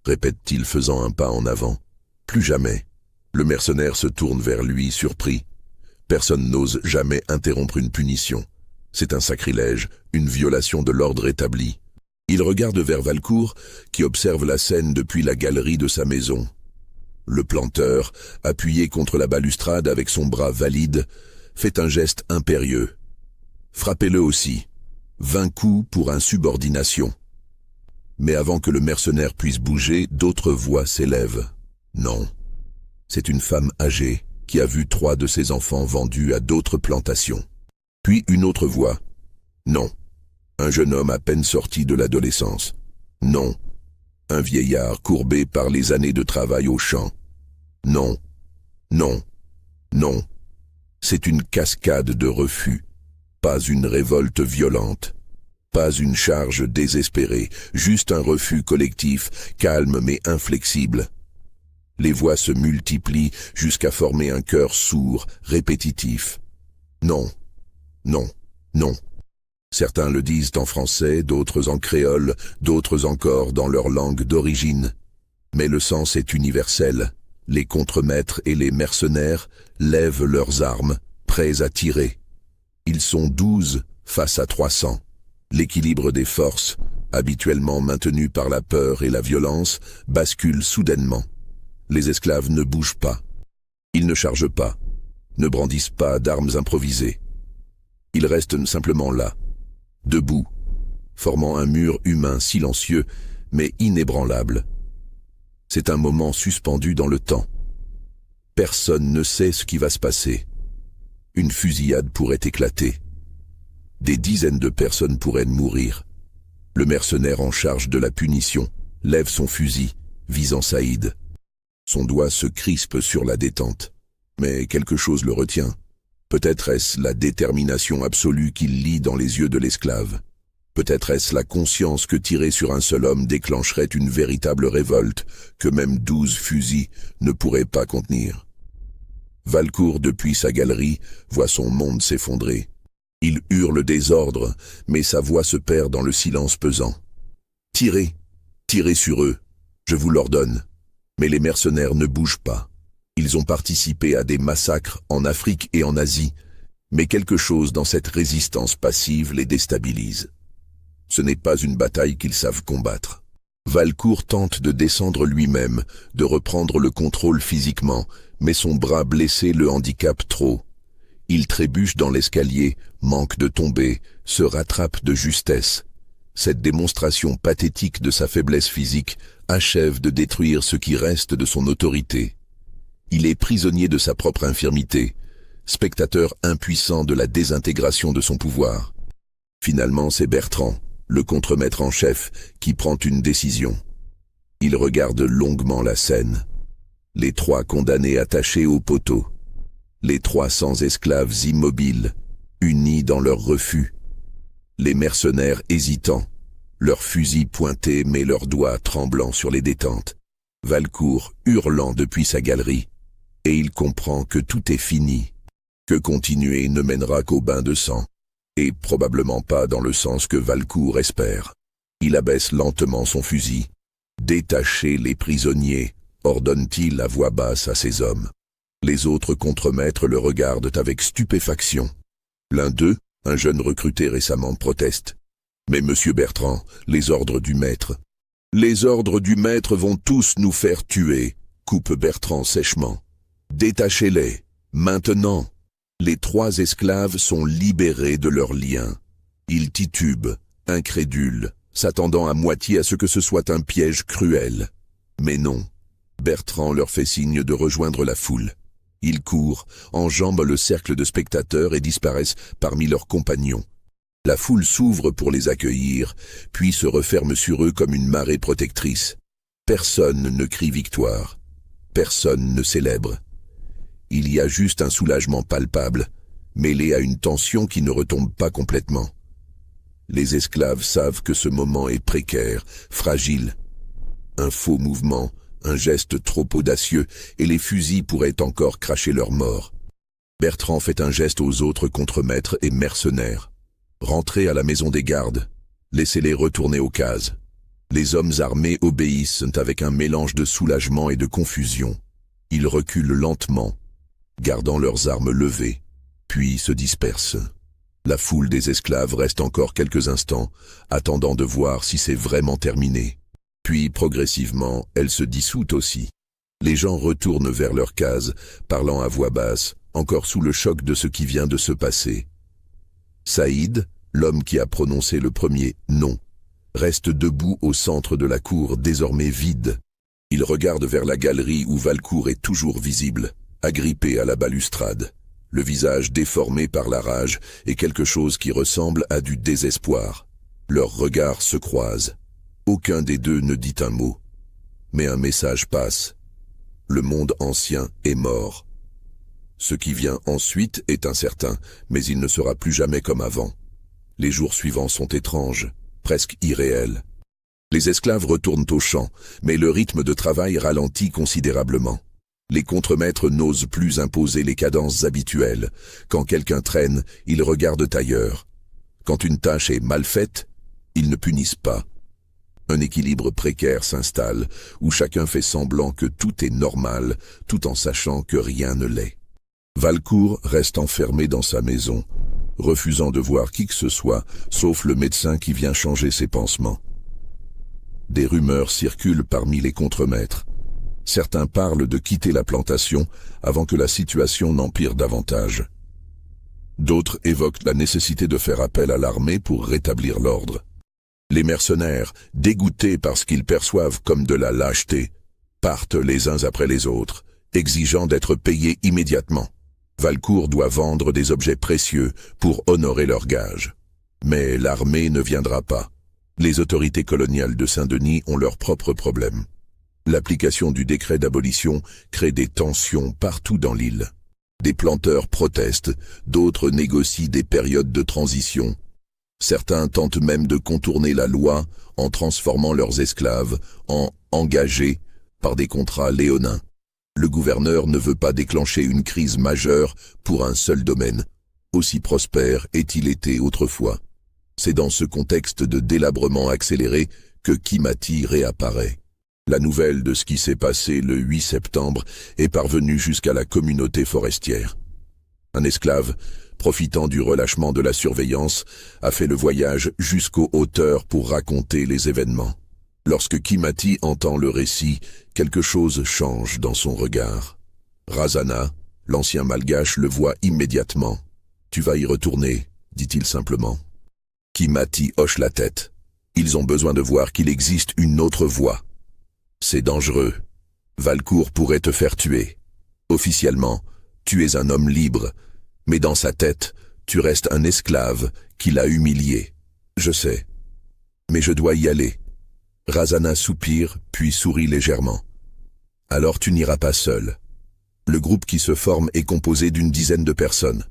répète-t-il faisant un pas en avant. Plus jamais. Le mercenaire se tourne vers lui, surpris. Personne n'ose jamais interrompre une punition. C'est un sacrilège, une violation de l'ordre établi. Il regarde vers Valcourt, qui observe la scène depuis la galerie de sa maison. Le planteur, appuyé contre la balustrade avec son bras valide, fait un geste impérieux. Frappez-le aussi. 20 coups pour insubordination. Mais avant que le mercenaire puisse bouger, d'autres voix s'élèvent. Non. C'est une femme âgée qui a vu 3 de ses enfants vendus à d'autres plantations. Puis une autre voix. Non. Un jeune homme à peine sorti de l'adolescence. Non. Un vieillard courbé par les années de travail au champ. Non. Non. Non. C'est une cascade de refus. Pas une révolte violente. Pas une charge désespérée. Juste un refus collectif, calme mais inflexible. Les voix se multiplient jusqu'à former un chœur sourd, répétitif. Non. Non. Non. Certains le disent en français, d'autres en créole, d'autres encore dans leur langue d'origine. Mais le sens est universel. Les contremaîtres et les mercenaires lèvent leurs armes, prêts à tirer. Ils sont 12 face à 300. L'équilibre des forces, habituellement maintenu par la peur et la violence, bascule soudainement. Les esclaves ne bougent pas. Ils ne chargent pas, ne brandissent pas d'armes improvisées. Ils restent simplement là, debout, formant un mur humain silencieux, mais inébranlable. C'est un moment suspendu dans le temps. Personne ne sait ce qui va se passer. Une fusillade pourrait éclater. Des dizaines de personnes pourraient mourir. Le mercenaire en charge de la punition lève son fusil, visant Saïd. Son doigt se crispe sur la détente. Mais quelque chose le retient. Peut-être est-ce la détermination absolue qu'il lit dans les yeux de l'esclave. Peut-être est-ce la conscience que tirer sur un seul homme déclencherait une véritable révolte que même 12 fusils ne pourraient pas contenir. Valcourt, depuis sa galerie, voit son monde s'effondrer. Il hurle désordre, mais sa voix se perd dans le silence pesant. « Tirez, tirez sur eux, je vous l'ordonne. » Mais les mercenaires ne bougent pas. Ils ont participé à des massacres en Afrique et en Asie, mais quelque chose dans cette résistance passive les déstabilise. Ce n'est pas une bataille qu'ils savent combattre. Valcourt tente de descendre lui-même, de reprendre le contrôle physiquement, mais son bras blessé le handicape trop. Il trébuche dans l'escalier, manque de tomber, se rattrape de justesse. Cette démonstration pathétique de sa faiblesse physique achève de détruire ce qui reste de son autorité. Il est prisonnier de sa propre infirmité, spectateur impuissant de la désintégration de son pouvoir. Finalement, c'est Bertrand, le contremaître en chef, qui prend une décision. Il regarde longuement la scène. Les 3 condamnés attachés au poteau. Les 300 esclaves immobiles, unis dans leur refus. Les mercenaires hésitants, leurs fusils pointés mais leurs doigts tremblants sur les détentes. Valcourt hurlant depuis sa galerie, et il comprend que tout est fini, que continuer ne mènera qu'au bain de sang. Et probablement pas dans le sens que Valcourt espère. Il abaisse lentement son fusil. « Détachez les prisonniers », ordonne-t-il à voix basse à ses hommes. Les autres contremaîtres le regardent avec stupéfaction. L'un d'eux, un jeune recruté récemment, proteste. « Mais monsieur Bertrand, les ordres du maître. »« Les ordres du maître vont tous nous faire tuer », coupe Bertrand sèchement. « Détachez-les, maintenant !» Les 3 esclaves sont libérés de leurs liens. Ils titubent, incrédules, s'attendant à moitié à ce que ce soit un piège cruel. Mais non, Bertrand leur fait signe de rejoindre la foule. Ils courent, enjambent le cercle de spectateurs et disparaissent parmi leurs compagnons. La foule s'ouvre pour les accueillir, puis se referme sur eux comme une marée protectrice. Personne ne crie victoire. Personne ne célèbre. Il y a juste un soulagement palpable, mêlé à une tension qui ne retombe pas complètement. Les esclaves savent que ce moment est précaire, fragile. Un faux mouvement, un geste trop audacieux, et les fusils pourraient encore cracher leur mort. Bertrand fait un geste aux autres contremaîtres et mercenaires. Rentrez à la maison des gardes, laissez-les retourner aux cases. Les hommes armés obéissent avec un mélange de soulagement et de confusion. Ils reculent lentement, gardant leurs armes levées, puis se dispersent. La foule des esclaves reste encore quelques instants, attendant de voir si c'est vraiment terminé. Puis, progressivement, elle se dissout aussi. Les gens retournent vers leurs cases, parlant à voix basse, encore sous le choc de ce qui vient de se passer. Saïd, l'homme qui a prononcé le premier « non », reste debout au centre de la cour, désormais vide. Il regarde vers la galerie où Valcourt est toujours visible, agrippé à la balustrade, le visage déformé par la rage et quelque chose qui ressemble à du désespoir. Leurs regards se croisent. Aucun des deux ne dit un mot. Mais un message passe. Le monde ancien est mort. Ce qui vient ensuite est incertain, mais il ne sera plus jamais comme avant. Les jours suivants sont étranges, presque irréels. Les esclaves retournent au champ, mais le rythme de travail ralentit considérablement. Les contremaîtres n'osent plus imposer les cadences habituelles. Quand quelqu'un traîne, ils regardent ailleurs. Quand une tâche est mal faite, ils ne punissent pas. Un équilibre précaire s'installe, où chacun fait semblant que tout est normal, tout en sachant que rien ne l'est. Valcourt reste enfermé dans sa maison, refusant de voir qui que ce soit, sauf le médecin qui vient changer ses pansements. Des rumeurs circulent parmi les contremaîtres. Certains parlent de quitter la plantation avant que la situation n'empire davantage. D'autres évoquent la nécessité de faire appel à l'armée pour rétablir l'ordre. Les mercenaires, dégoûtés par ce qu'ils perçoivent comme de la lâcheté, partent les uns après les autres, exigeant d'être payés immédiatement. Valcourt doit vendre des objets précieux pour honorer leurs gages. Mais l'armée ne viendra pas. Les autorités coloniales de Saint-Denis ont leurs propres problèmes. L'application du décret d'abolition crée des tensions partout dans l'île. Des planteurs protestent, d'autres négocient des périodes de transition. Certains tentent même de contourner la loi en transformant leurs esclaves en engagés par des contrats léonins. Le gouverneur ne veut pas déclencher une crise majeure pour un seul domaine, aussi prospère ait-il été autrefois. C'est dans ce contexte de délabrement accéléré que Kimati réapparaît. La nouvelle de ce qui s'est passé le 8 septembre est parvenue jusqu'à la communauté forestière. Un esclave, profitant du relâchement de la surveillance, a fait le voyage jusqu'aux hauteurs pour raconter les événements. Lorsque Kimati entend le récit, quelque chose change dans son regard. Razana, l'ancien malgache, le voit immédiatement. « Tu vas y retourner », dit-il simplement. Kimati hoche la tête. Ils ont besoin de voir qu'il existe une autre voie. C'est dangereux. Valcourt pourrait te faire tuer. Officiellement, tu es un homme libre, mais dans sa tête, tu restes un esclave qui l'a humilié. Je sais. Mais je dois y aller. Razana soupire, puis sourit légèrement. Alors tu n'iras pas seul. Le groupe qui se forme est composé d'une dizaine de personnes.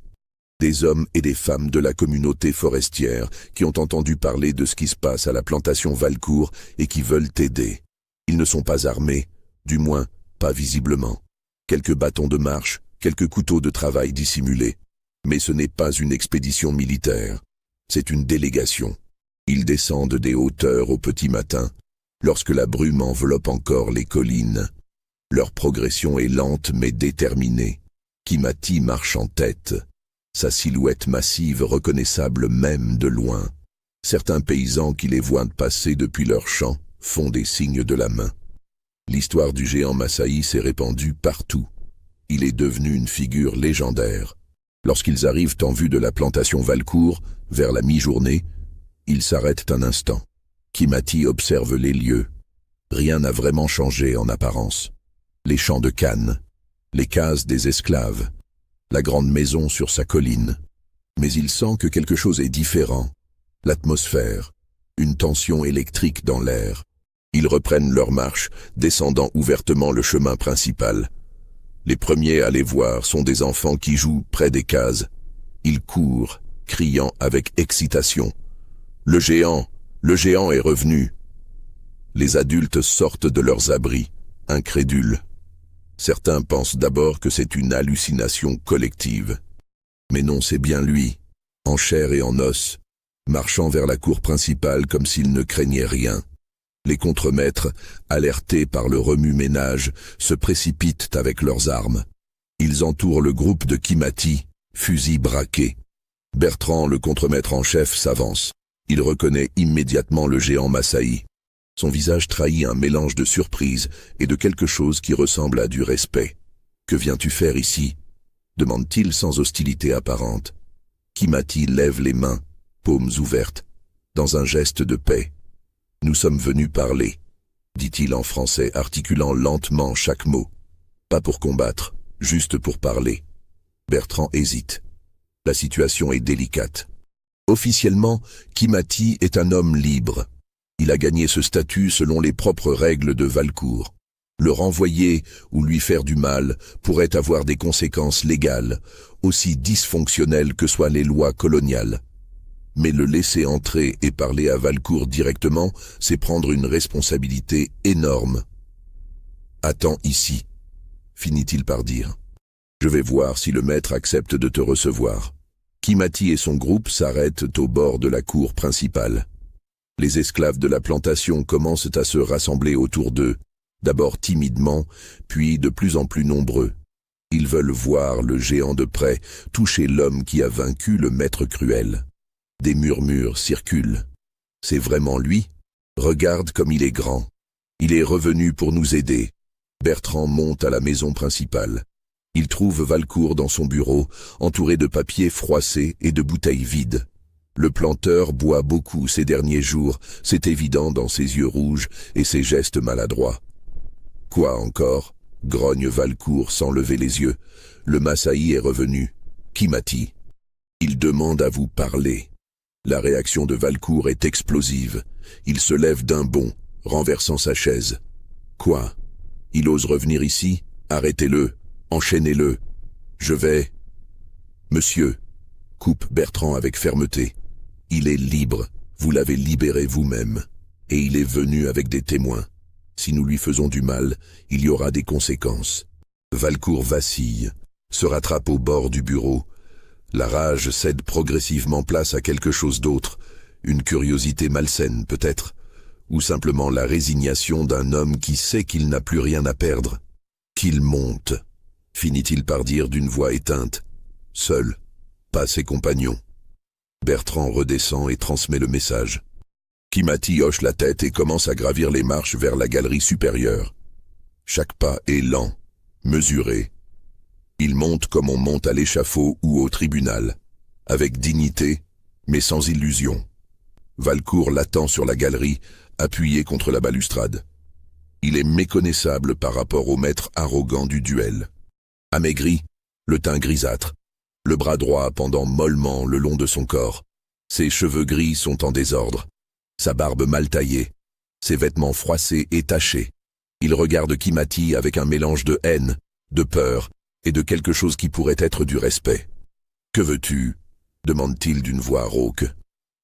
Des hommes et des femmes de la communauté forestière qui ont entendu parler de ce qui se passe à la plantation Valcourt et qui veulent t'aider. Ils ne sont pas armés, du moins pas visiblement. Quelques bâtons de marche, quelques couteaux de travail dissimulés. Mais ce n'est pas une expédition militaire. C'est une délégation. Ils descendent des hauteurs au petit matin, lorsque la brume enveloppe encore les collines. Leur progression est lente mais déterminée. Kimati marche en tête, sa silhouette massive reconnaissable même de loin. Certains paysans qui les voient passer depuis leurs champs font des signes de la main. L'histoire du géant Massaï s'est répandue partout. Il est devenu une figure légendaire. Lorsqu'ils arrivent en vue de la plantation Valcourt, vers la mi-journée, ils s'arrêtent un instant. Kimati observe les lieux. Rien n'a vraiment changé en apparence. Les champs de canne, les cases des esclaves, la grande maison sur sa colline. Mais il sent que quelque chose est différent. L'atmosphère, une tension électrique dans l'air. Ils reprennent leur marche, descendant ouvertement le chemin principal. Les premiers à les voir sont des enfants qui jouent près des cases. Ils courent, criant avec excitation. Le géant est revenu. Les adultes sortent de leurs abris, incrédules. Certains pensent d'abord que c'est une hallucination collective. Mais non, c'est bien lui, en chair et en os, marchant vers la cour principale comme s'il ne craignait rien. Les contremaîtres, alertés par le remue-ménage, se précipitent avec leurs armes. Ils entourent le groupe de Kimati, fusil braqué. Bertrand, le contremaître en chef, s'avance. Il reconnaît immédiatement le géant Massaï. Son visage trahit un mélange de surprise et de quelque chose qui ressemble à du respect. « Que viens-tu faire ici ?» demande-t-il sans hostilité apparente. Kimati lève les mains, paumes ouvertes, dans un geste de paix. « Nous sommes venus parler », dit-il en français, articulant lentement chaque mot. « Pas pour combattre, juste pour parler. » Bertrand hésite. La situation est délicate. Officiellement, Kimati est un homme libre. Il a gagné ce statut selon les propres règles de Valcourt. Le renvoyer ou lui faire du mal pourrait avoir des conséquences légales, aussi dysfonctionnelles que soient les lois coloniales. Mais le laisser entrer et parler à Valcourt directement, c'est prendre une responsabilité énorme. « Attends ici », finit-il par dire. « Je vais voir si le maître accepte de te recevoir. » Kimati et son groupe s'arrêtent au bord de la cour principale. Les esclaves de la plantation commencent à se rassembler autour d'eux, d'abord timidement, puis de plus en plus nombreux. Ils veulent voir le géant de près toucher l'homme qui a vaincu le maître cruel. Des murmures circulent. « C'est vraiment lui ? Regarde comme il est grand. Il est revenu pour nous aider. » Bertrand monte à la maison principale. Il trouve Valcourt dans son bureau, entouré de papiers froissés et de bouteilles vides. Le planteur boit beaucoup ces derniers jours, c'est évident dans ses yeux rouges et ses gestes maladroits. « Quoi encore ?» grogne Valcourt sans lever les yeux. « Le Massaï est revenu. Kimati. Il demande à vous parler. » La réaction de Valcourt est explosive. Il se lève d'un bond, renversant sa chaise. « Quoi ? Il ose revenir ici ? Arrêtez-le, enchaînez-le. Je vais... » « Monsieur, » coupe Bertrand avec fermeté. « Il est libre, vous l'avez libéré vous-même, et il est venu avec des témoins. Si nous lui faisons du mal, il y aura des conséquences. » Valcourt vacille, se rattrape au bord du bureau. La rage cède progressivement place à quelque chose d'autre, une curiosité malsaine peut-être, ou simplement la résignation d'un homme qui sait qu'il n'a plus rien à perdre. « Qu'il monte », finit-il par dire d'une voix éteinte. Seul, pas ses compagnons. Bertrand redescend et transmet le message. Kimati hoche la tête et commence à gravir les marches vers la galerie supérieure. Chaque pas est lent, mesuré. Il monte comme on monte à l'échafaud ou au tribunal, avec dignité, mais sans illusion. Valcourt l'attend sur la galerie, appuyé contre la balustrade. Il est méconnaissable par rapport au maître arrogant du duel. Amaigri, le teint grisâtre, le bras droit pendant mollement le long de son corps. Ses cheveux gris sont en désordre, sa barbe mal taillée, ses vêtements froissés et tachés. Il regarde Kimati avec un mélange de haine, de peur et de quelque chose qui pourrait être du respect. « Que veux-tu » demande-t-il d'une voix rauque.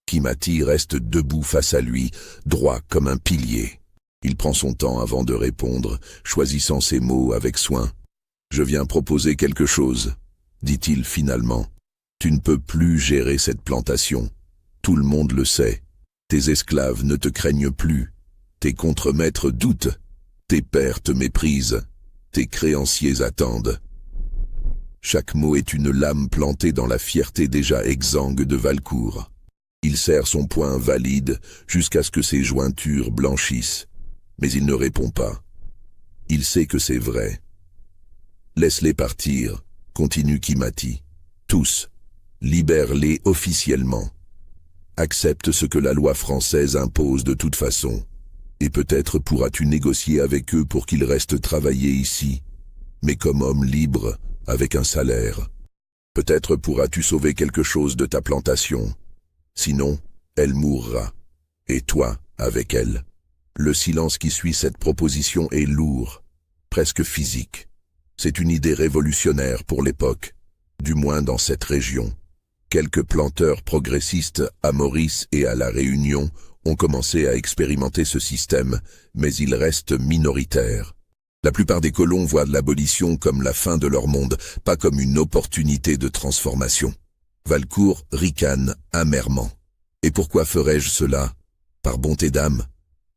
Kimati reste debout face à lui, droit comme un pilier. Il prend son temps avant de répondre, choisissant ses mots avec soin. « Je viens proposer quelque chose », dit-il finalement. « Tu ne peux plus gérer cette plantation. Tout le monde le sait. Tes esclaves ne te craignent plus. Tes contremaîtres doutent. Tes pairs te méprisent. Tes créanciers attendent. Chaque mot est une lame plantée dans la fierté déjà exsangue de Valcourt. Il serre son poing valide jusqu'à ce que ses jointures blanchissent. Mais il ne répond pas. Il sait que c'est vrai. Laisse-les partir, continue Kimati. Tous. Libère-les officiellement. Accepte ce que la loi française impose de toute façon. Et peut-être pourras-tu négocier avec eux pour qu'ils restent travailler ici, mais comme hommes libres, avec un salaire. Peut-être pourras-tu sauver quelque chose de ta plantation. Sinon, elle mourra. Et toi, avec elle. Le silence qui suit cette proposition est lourd, presque physique. C'est une idée révolutionnaire pour l'époque, du moins dans cette région. Quelques planteurs progressistes à Maurice et à La Réunion ont commencé à expérimenter ce système, mais il reste minoritaire. La plupart des colons voient l'abolition comme la fin de leur monde, pas comme une opportunité de transformation. Valcourt ricane amèrement. Et pourquoi ferais-je cela? Par bonté d'âme?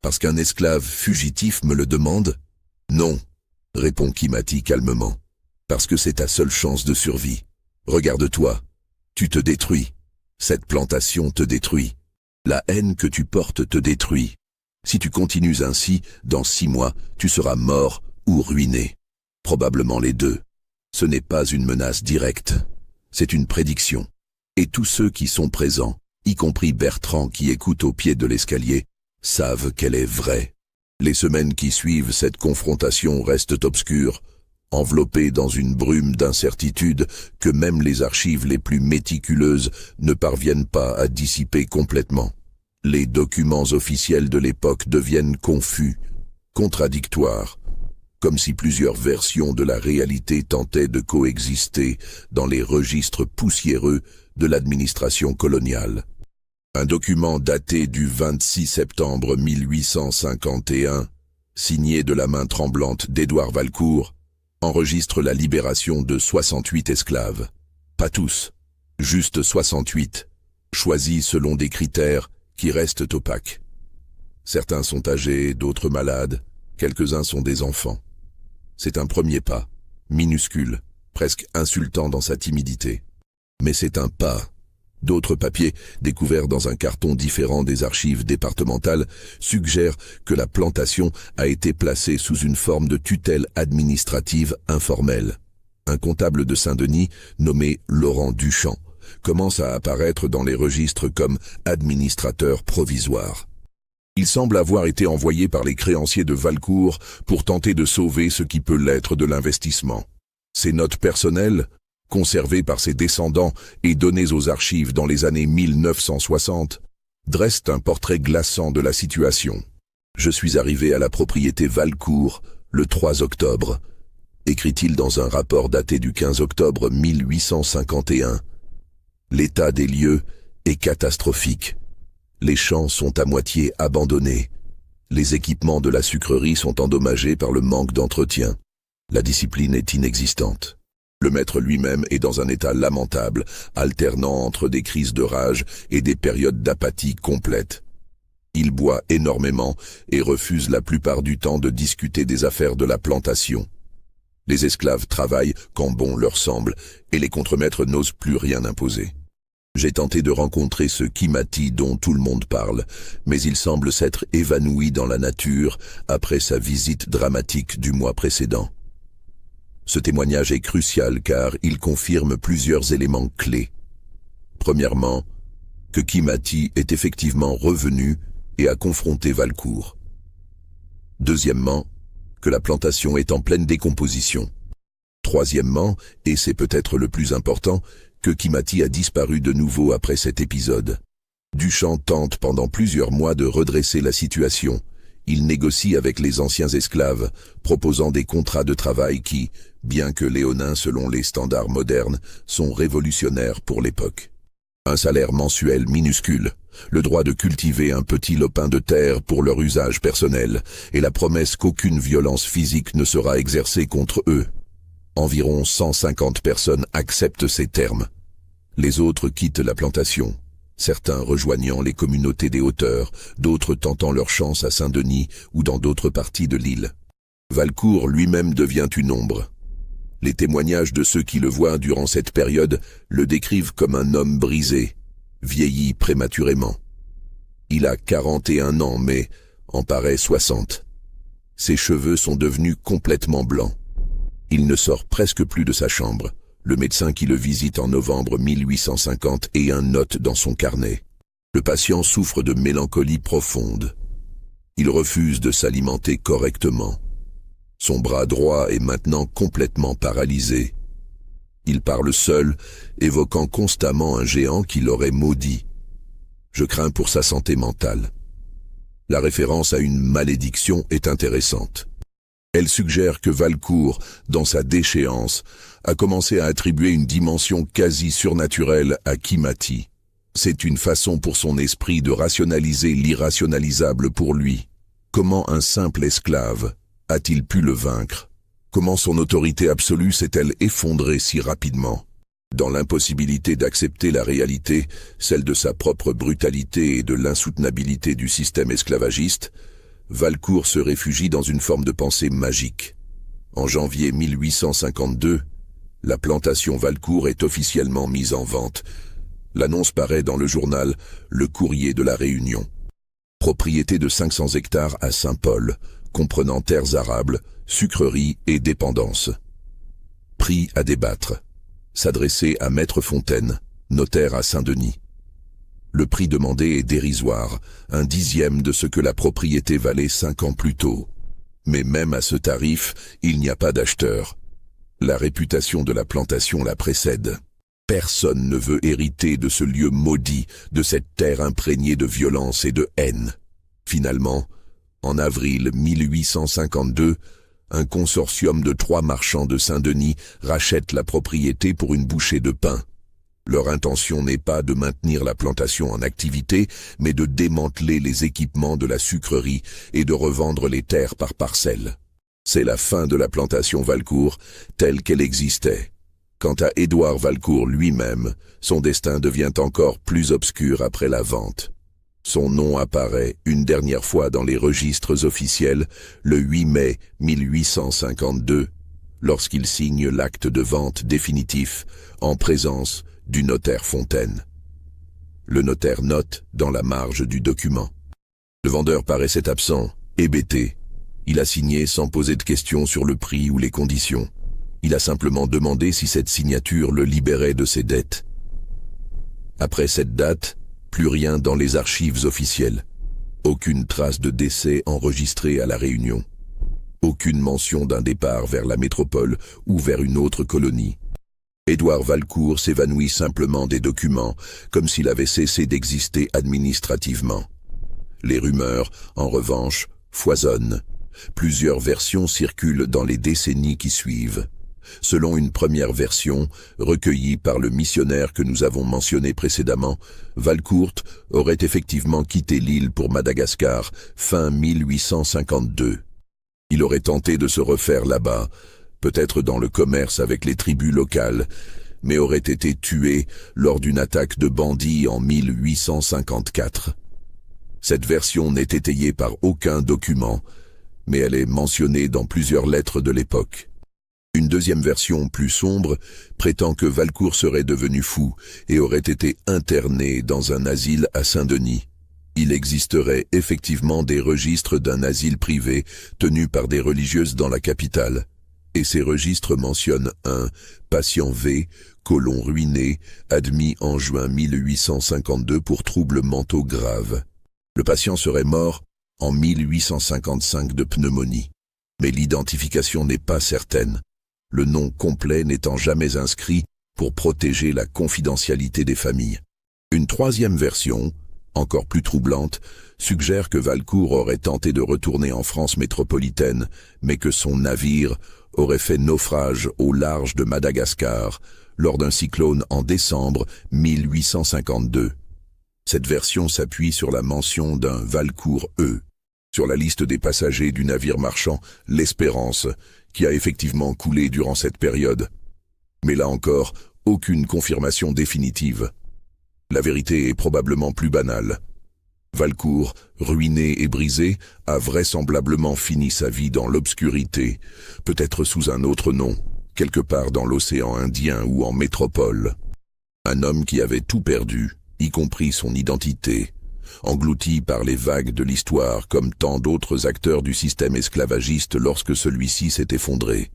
Parce qu'un esclave fugitif me le demande? Non, répond Kimati calmement. Parce que c'est ta seule chance de survie. Regarde-toi, tu te détruis. Cette plantation te détruit. La haine que tu portes te détruit. Si tu continues ainsi, dans 6 mois, tu seras mort ou ruiné. Probablement les deux. Ce n'est pas une menace directe. C'est une prédiction. Et tous ceux qui sont présents, y compris Bertrand qui écoute au pied de l'escalier, savent qu'elle est vraie. Les semaines qui suivent cette confrontation restent obscures, enveloppées dans une brume d'incertitude que même les archives les plus méticuleuses ne parviennent pas à dissiper complètement. Les documents officiels de l'époque deviennent confus, contradictoires, comme si plusieurs versions de la réalité tentaient de coexister dans les registres poussiéreux de l'administration coloniale. Un document daté du 26 septembre 1851, signé de la main tremblante d'Édouard Valcourt, enregistre la libération de 68 esclaves. Pas tous, juste 68, choisis selon des critères qui restent opaques. Certains sont âgés, d'autres malades, quelques-uns sont des enfants. C'est un premier pas, minuscule, presque insultant dans sa timidité. Mais c'est un pas. D'autres papiers, découverts dans un carton différent des archives départementales, suggèrent que la plantation a été placée sous une forme de tutelle administrative informelle. Un comptable de Saint-Denis, nommé Laurent Duchamp, commence à apparaître dans les registres comme administrateur provisoire. Il semble avoir été envoyé par les créanciers de Valcourt pour tenter de sauver ce qui peut l'être de l'investissement. Ses notes personnelles, conservées par ses descendants et données aux archives dans les années 1960, dressent un portrait glaçant de la situation. Je suis arrivé à la propriété Valcourt le 3 octobre, écrit-il dans un rapport daté du 15 octobre 1851. L'état des lieux est catastrophique. Les champs sont à moitié abandonnés. Les équipements de la sucrerie sont endommagés par le manque d'entretien. La discipline est inexistante. Le maître lui-même est dans un état lamentable, alternant entre des crises de rage et des périodes d'apathie complète. Il boit énormément et refuse la plupart du temps de discuter des affaires de la plantation. Les esclaves travaillent quand bon leur semble et les contremaîtres n'osent plus rien imposer. J'ai tenté de rencontrer ce Kimati dont tout le monde parle, mais il semble s'être évanoui dans la nature après sa visite dramatique du mois précédent. Ce témoignage est crucial car il confirme plusieurs éléments clés. Premièrement, que Kimati est effectivement revenu et a confronté Valcourt. Deuxièmement, que la plantation est en pleine décomposition. Troisièmement, et c'est peut-être le plus important, que Kimati a disparu de nouveau après cet épisode. Duchamp tente pendant plusieurs mois de redresser la situation. Il négocie avec les anciens esclaves, proposant des contrats de travail qui, bien que léonins selon les standards modernes, sont révolutionnaires pour l'époque. Un salaire mensuel minuscule, le droit de cultiver un petit lopin de terre pour leur usage personnel, et la promesse qu'aucune violence physique ne sera exercée contre eux. Environ 150 personnes acceptent ces termes. Les autres quittent la plantation. certains rejoignant les communautés des hauteurs, d'autres tentant leur chance à Saint-Denis ou dans d'autres parties de l'île. Valcourt lui-même devient une ombre. Les témoignages de ceux qui le voient durant cette période le décrivent comme un homme brisé, vieilli prématurément. Il a 41 ans mais en paraît 60. Ses cheveux sont devenus complètement blancs. Il ne sort presque plus de sa chambre. Le médecin qui le visite en novembre 1850 et un note dans son carnet. Le patient souffre de mélancolie profonde. Il refuse de s'alimenter correctement. Son bras droit est maintenant complètement paralysé. Il parle seul, évoquant constamment un géant qui l'aurait maudit. Je crains pour sa santé mentale. La référence à une malédiction est intéressante. Elle suggère que Valcourt, dans sa déchéance, a commencé à attribuer une dimension quasi surnaturelle à Kimati. C'est une façon pour son esprit de rationaliser l'irrationalisable pour lui. Comment un simple esclave a-t-il pu le vaincre? Comment son autorité absolue s'est-elle effondrée si rapidement? Dans l'impossibilité d'accepter la réalité, celle de sa propre brutalité et de l'insoutenabilité du système esclavagiste, Valcourt se réfugie dans une forme de pensée magique. En janvier 1852, la plantation Valcourt est officiellement mise en vente. L'annonce paraît dans le journal Le Courrier de la Réunion. Propriété de 500 hectares à Saint-Paul, comprenant terres arables, sucreries et dépendances. Prix à débattre. S'adresser à Maître Fontaine, notaire à Saint-Denis. Le prix demandé est dérisoire, 1/10 de ce que la propriété valait 5 ans plus tôt. Mais même à ce tarif, il n'y a pas d'acheteur. La réputation de la plantation la précède. Personne ne veut hériter de ce lieu maudit, de cette terre imprégnée de violence et de haine. Finalement, en avril 1852, un consortium de 3 marchands de Saint-Denis rachète la propriété pour une bouchée de pain. Leur intention n'est pas de maintenir la plantation en activité, mais de démanteler les équipements de la sucrerie et de revendre les terres par parcelles. C'est la fin de la plantation Valcourt, telle qu'elle existait. Quant à Édouard Valcourt lui-même, son destin devient encore plus obscur après la vente. Son nom apparaît une dernière fois dans les registres officiels le 8 mai 1852, lorsqu'il signe l'acte de vente définitif en présence du notaire Fontaine. Le notaire note dans la marge du document. Le vendeur paraissait absent, hébété. Il a signé sans poser de questions sur le prix ou les conditions. Il a simplement demandé si cette signature le libérait de ses dettes. Après cette date, plus rien dans les archives officielles. Aucune trace de décès enregistrée à La Réunion. Aucune mention d'un départ vers la métropole ou vers une autre colonie. Édouard Valcourt s'évanouit simplement des documents, comme s'il avait cessé d'exister administrativement. Les rumeurs, en revanche, foisonnent. Plusieurs versions circulent dans les décennies qui suivent. Selon une première version, recueillie par le missionnaire que nous avons mentionné précédemment, Valcourt aurait effectivement quitté l'île pour Madagascar fin 1852. Il aurait tenté de se refaire là-bas, peut-être dans le commerce avec les tribus locales, mais aurait été tué lors d'une attaque de bandits en 1854. Cette version n'est étayée par aucun document, mais elle est mentionnée dans plusieurs lettres de l'époque. Une deuxième version plus sombre prétend que Valcourt serait devenu fou et aurait été interné dans un asile à Saint-Denis. Il existerait effectivement des registres d'un asile privé tenu par des religieuses dans la capitale. Et ces registres mentionnent un patient V, côlon ruiné, admis en juin 1852 pour troubles mentaux graves. Le patient serait mort en 1855 de pneumonie. Mais l'identification n'est pas certaine. Le nom complet n'étant jamais inscrit pour protéger la confidentialité des familles. Une troisième version, encore plus troublante, suggère que Valcourt aurait tenté de retourner en France métropolitaine, mais que son navire aurait fait naufrage au large de Madagascar lors d'un cyclone en décembre 1852. Cette version s'appuie sur la mention d'un Valcourt E sur la liste des passagers du navire marchand l'Espérance, qui a effectivement coulé durant cette période. Mais là encore, aucune confirmation définitive. La vérité est probablement plus banale. Valcourt, ruiné et brisé, a vraisemblablement fini sa vie dans l'obscurité, peut-être sous un autre nom, quelque part dans l'océan Indien ou en métropole. Un homme qui avait tout perdu, y compris son identité, englouti par les vagues de l'histoire comme tant d'autres acteurs du système esclavagiste lorsque celui-ci s'est effondré.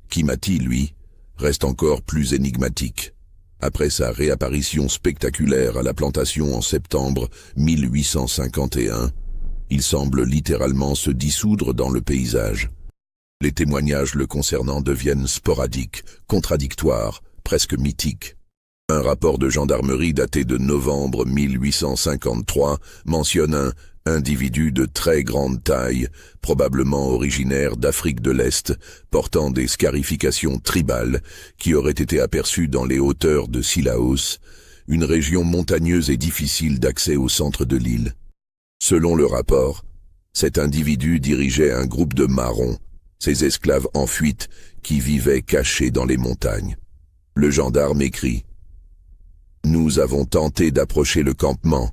Kimati, lui, reste encore plus énigmatique. Après sa réapparition spectaculaire à la plantation en septembre 1851, il semble littéralement se dissoudre dans le paysage. Les témoignages le concernant deviennent sporadiques, contradictoires, presque mythiques. Un rapport de gendarmerie daté de novembre 1853 mentionne un individu de très grande taille, probablement originaire d'Afrique de l'Est, portant des scarifications tribales, qui aurait été aperçu dans les hauteurs de Sillaos, une région montagneuse et difficile d'accès au centre de l'île. Selon le rapport, cet individu dirigeait un groupe de marrons, ces esclaves en fuite qui vivaient cachés dans les montagnes. Le gendarme écrit: « Nous avons tenté d'approcher le campement,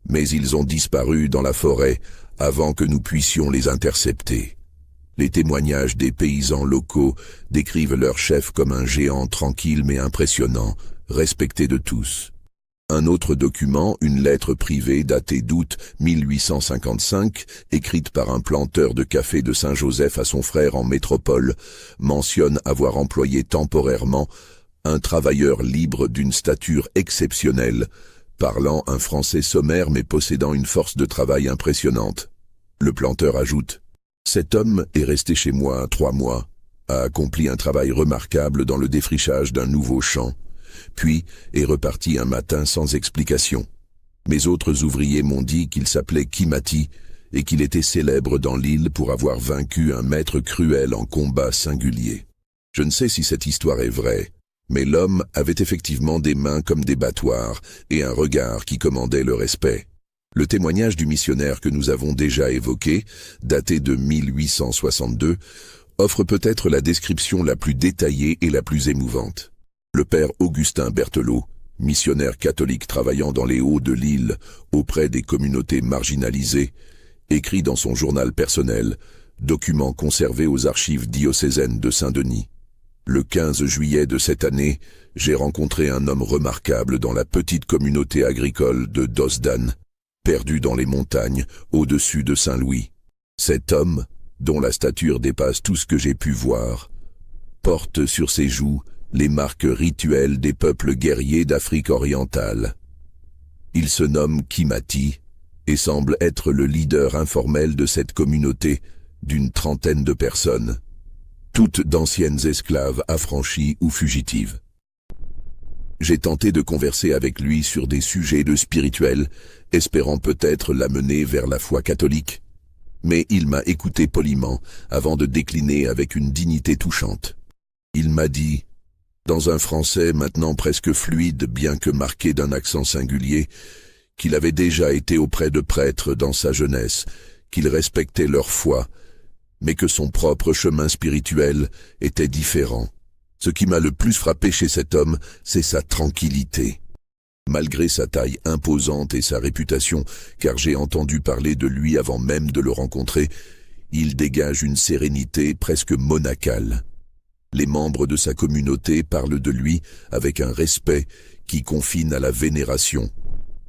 mais ils ont disparu dans la forêt avant que nous puissions les intercepter. » Les témoignages des paysans locaux décrivent leur chef comme un géant tranquille mais impressionnant, respecté de tous. Un autre document, une lettre privée datée d'août 1855, écrite par un planteur de café de Saint-Joseph à son frère en métropole, mentionne avoir employé temporairement un travailleur libre d'une stature exceptionnelle, parlant un français sommaire mais possédant une force de travail impressionnante. Le planteur ajoute: « Cet homme est resté chez moi 3 mois, a accompli un travail remarquable dans le défrichage d'un nouveau champ, puis est reparti un matin sans explication. Mes autres ouvriers m'ont dit qu'il s'appelait Kimati et qu'il était célèbre dans l'île pour avoir vaincu un maître cruel en combat singulier. Je ne sais si cette histoire est vraie, mais l'homme avait effectivement des mains comme des battoirs et un regard qui commandait le respect. » Le témoignage du missionnaire que nous avons déjà évoqué, daté de 1862, offre peut-être la description la plus détaillée et la plus émouvante. Le père Augustin Berthelot, missionnaire catholique travaillant dans les hauts de l'île auprès des communautés marginalisées, écrit dans son journal personnel, document conservé aux archives diocésaines de Saint-Denis: « Le 15 juillet de cette année, j'ai rencontré un homme remarquable dans la petite communauté agricole de Dosdan, perdu dans les montagnes au-dessus de Saint-Louis. Cet homme, dont la stature dépasse tout ce que j'ai pu voir, porte sur ses joues les marques rituelles des peuples guerriers d'Afrique orientale. Il se nomme Kimati et semble être le leader informel de cette communauté d'une 30aine de personnes, toutes d'anciennes esclaves affranchies ou fugitives. J'ai tenté de converser avec lui sur des sujets de spirituel, espérant peut-être l'amener vers la foi catholique, mais il m'a écouté poliment avant de décliner avec une dignité touchante. Il m'a dit, dans un français maintenant presque fluide bien que marqué d'un accent singulier, qu'il avait déjà été auprès de prêtres dans sa jeunesse, qu'il respectait leur foi, mais que son propre chemin spirituel était différent. Ce qui m'a le plus frappé chez cet homme, c'est sa tranquillité. Malgré sa taille imposante et sa réputation, car j'ai entendu parler de lui avant même de le rencontrer, il dégage une sérénité presque monacale. Les membres de sa communauté parlent de lui avec un respect qui confine à la vénération,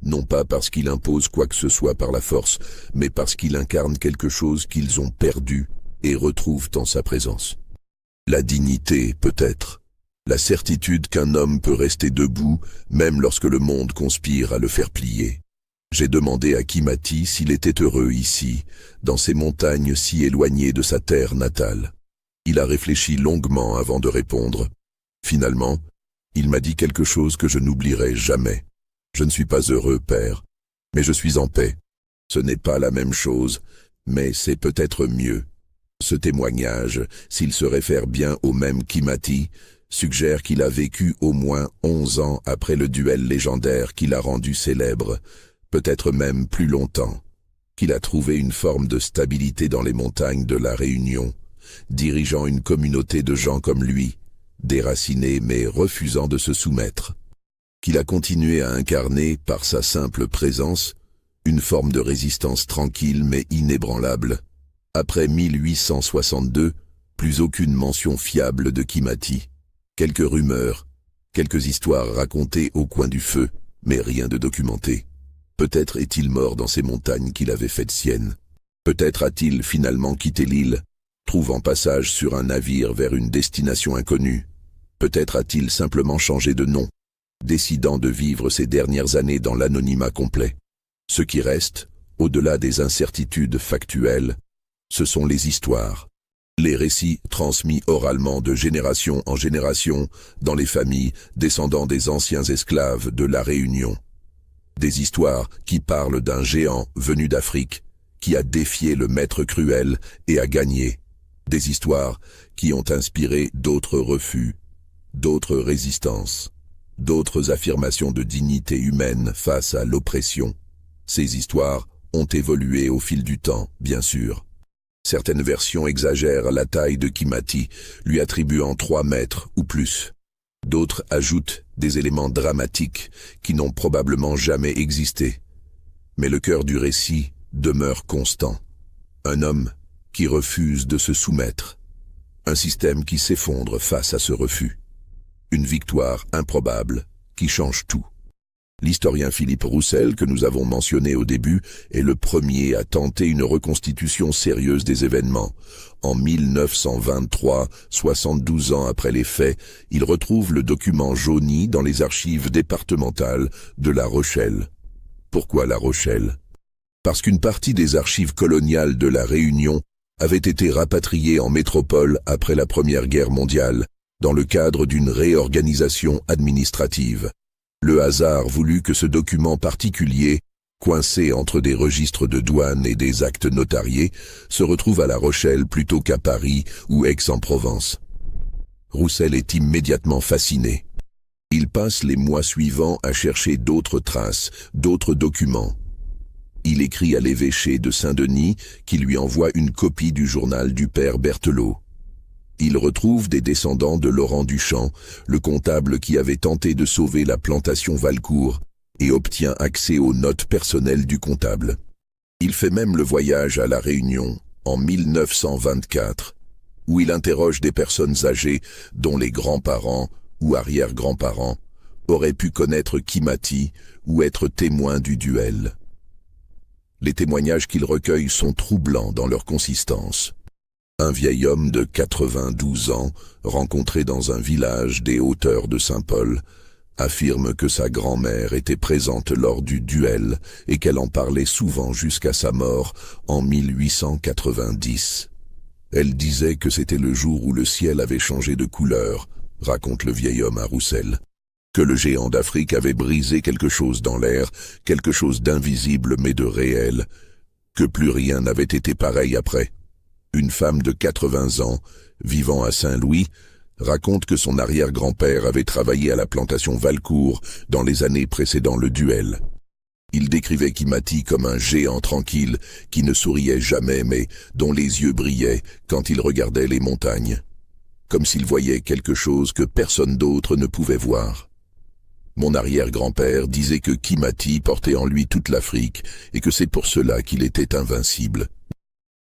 non pas parce qu'il impose quoi que ce soit par la force, mais parce qu'il incarne quelque chose qu'ils ont perdu et retrouvent en sa présence. La dignité, peut-être, la certitude qu'un homme peut rester debout, même lorsque le monde conspire à le faire plier. J'ai demandé à Kimati s'il était heureux ici, dans ces montagnes si éloignées de sa terre natale. Il a réfléchi longuement avant de répondre. Finalement, il m'a dit quelque chose que je n'oublierai jamais. « Je ne suis pas heureux, père, mais je suis en paix. Ce n'est pas la même chose, mais c'est peut-être mieux. » Ce témoignage, s'il se réfère bien au même Kimati, suggère qu'il a vécu au moins 11 ans après le duel légendaire qui l'a rendu célèbre, peut-être même plus longtemps, qu'il a trouvé une forme de stabilité dans les montagnes de la Réunion, dirigeant une communauté de gens comme lui, déracinés mais refusant de se soumettre. qu'il a continué à incarner, par sa simple présence, une forme de résistance tranquille mais inébranlable. Après 1862, plus aucune mention fiable de Kimati. Quelques rumeurs, quelques histoires racontées au coin du feu, mais rien de documenté. Peut-être est-il mort dans ces montagnes qu'il avait faites siennes. Peut-être a-t-il finalement quitté l'île, trouvant passage sur un navire vers une destination inconnue. Peut-être a-t-il simplement changé de nom, décidant de vivre ses dernières années dans l'anonymat complet. Ce qui reste, au-delà des incertitudes factuelles, ce sont les histoires. Les récits transmis oralement de génération en génération dans les familles descendant des anciens esclaves de la Réunion. Des histoires qui parlent d'un géant venu d'Afrique, qui a défié le maître cruel et a gagné. Des histoires qui ont inspiré d'autres refus, d'autres résistances, d'autres affirmations de dignité humaine face à l'oppression. Ces histoires ont évolué au fil du temps, bien sûr. Certaines versions exagèrent la taille de Kimati, lui attribuant 3 mètres ou plus. D'autres ajoutent des éléments dramatiques qui n'ont probablement jamais existé. Mais le cœur du récit demeure constant. Un homme qui refuse de se soumettre. Un système qui s'effondre face à ce refus. Une victoire improbable qui change tout. L'historien Philippe Roussel, que nous avons mentionné au début, est le premier à tenter une reconstitution sérieuse des événements. En 1923, 72 ans après les faits, il retrouve le document jauni dans les archives départementales de La Rochelle. Pourquoi La Rochelle? Parce qu'une partie des archives coloniales de la Réunion avait été rapatriée en métropole après la Première Guerre mondiale, dans le cadre d'une réorganisation administrative. Le hasard voulut que ce document particulier, coincé entre des registres de douane et des actes notariés, se retrouve à La Rochelle plutôt qu'à Paris ou Aix-en-Provence. Roussel est immédiatement fasciné. Il passe les mois suivants à chercher d'autres traces, d'autres documents. Il écrit à l'évêché de Saint-Denis qui lui envoie une copie du journal du père Berthelot. Il retrouve des descendants de Laurent Duchamp, le comptable qui avait tenté de sauver la plantation Valcourt, et obtient accès aux notes personnelles du comptable. Il fait même le voyage à La Réunion, en 1924, où il interroge des personnes âgées dont les grands-parents ou arrière-grands-parents auraient pu connaître Kimati ou être témoins du duel. Les témoignages qu'il recueille sont troublants dans leur consistance. Un vieil homme de 92 ans, rencontré dans un village des hauteurs de Saint-Paul, affirme que sa grand-mère était présente lors du duel et qu'elle en parlait souvent jusqu'à sa mort en 1890. Elle disait que c'était le jour où le ciel avait changé de couleur, raconte le vieil homme à Roussel. Que le géant d'Afrique avait brisé quelque chose dans l'air, quelque chose d'invisible mais de réel, que plus rien n'avait été pareil après. Une femme de 80 ans, vivant à Saint-Louis, raconte que son arrière-grand-père avait travaillé à la plantation Valcourt dans les années précédant le duel. Il décrivait Kimati comme un géant tranquille qui ne souriait jamais mais dont les yeux brillaient quand il regardait les montagnes, comme s'il voyait quelque chose que personne d'autre ne pouvait voir. Mon arrière-grand-père disait que Kimati portait en lui toute l'Afrique et que c'est pour cela qu'il était invincible.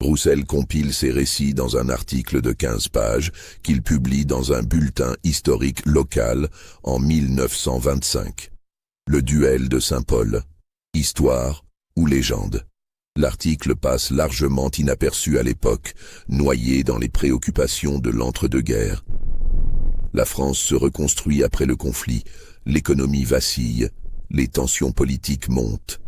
Roussel compile ses récits dans un article de 15 pages qu'il publie dans un bulletin historique local en 1925. Le duel de Saint-Paul, histoire ou légende. L'article passe largement inaperçu à l'époque, noyé dans les préoccupations de l'entre-deux-guerres. La France se reconstruit après le conflit, l'économie vacille, les tensions politiques montent.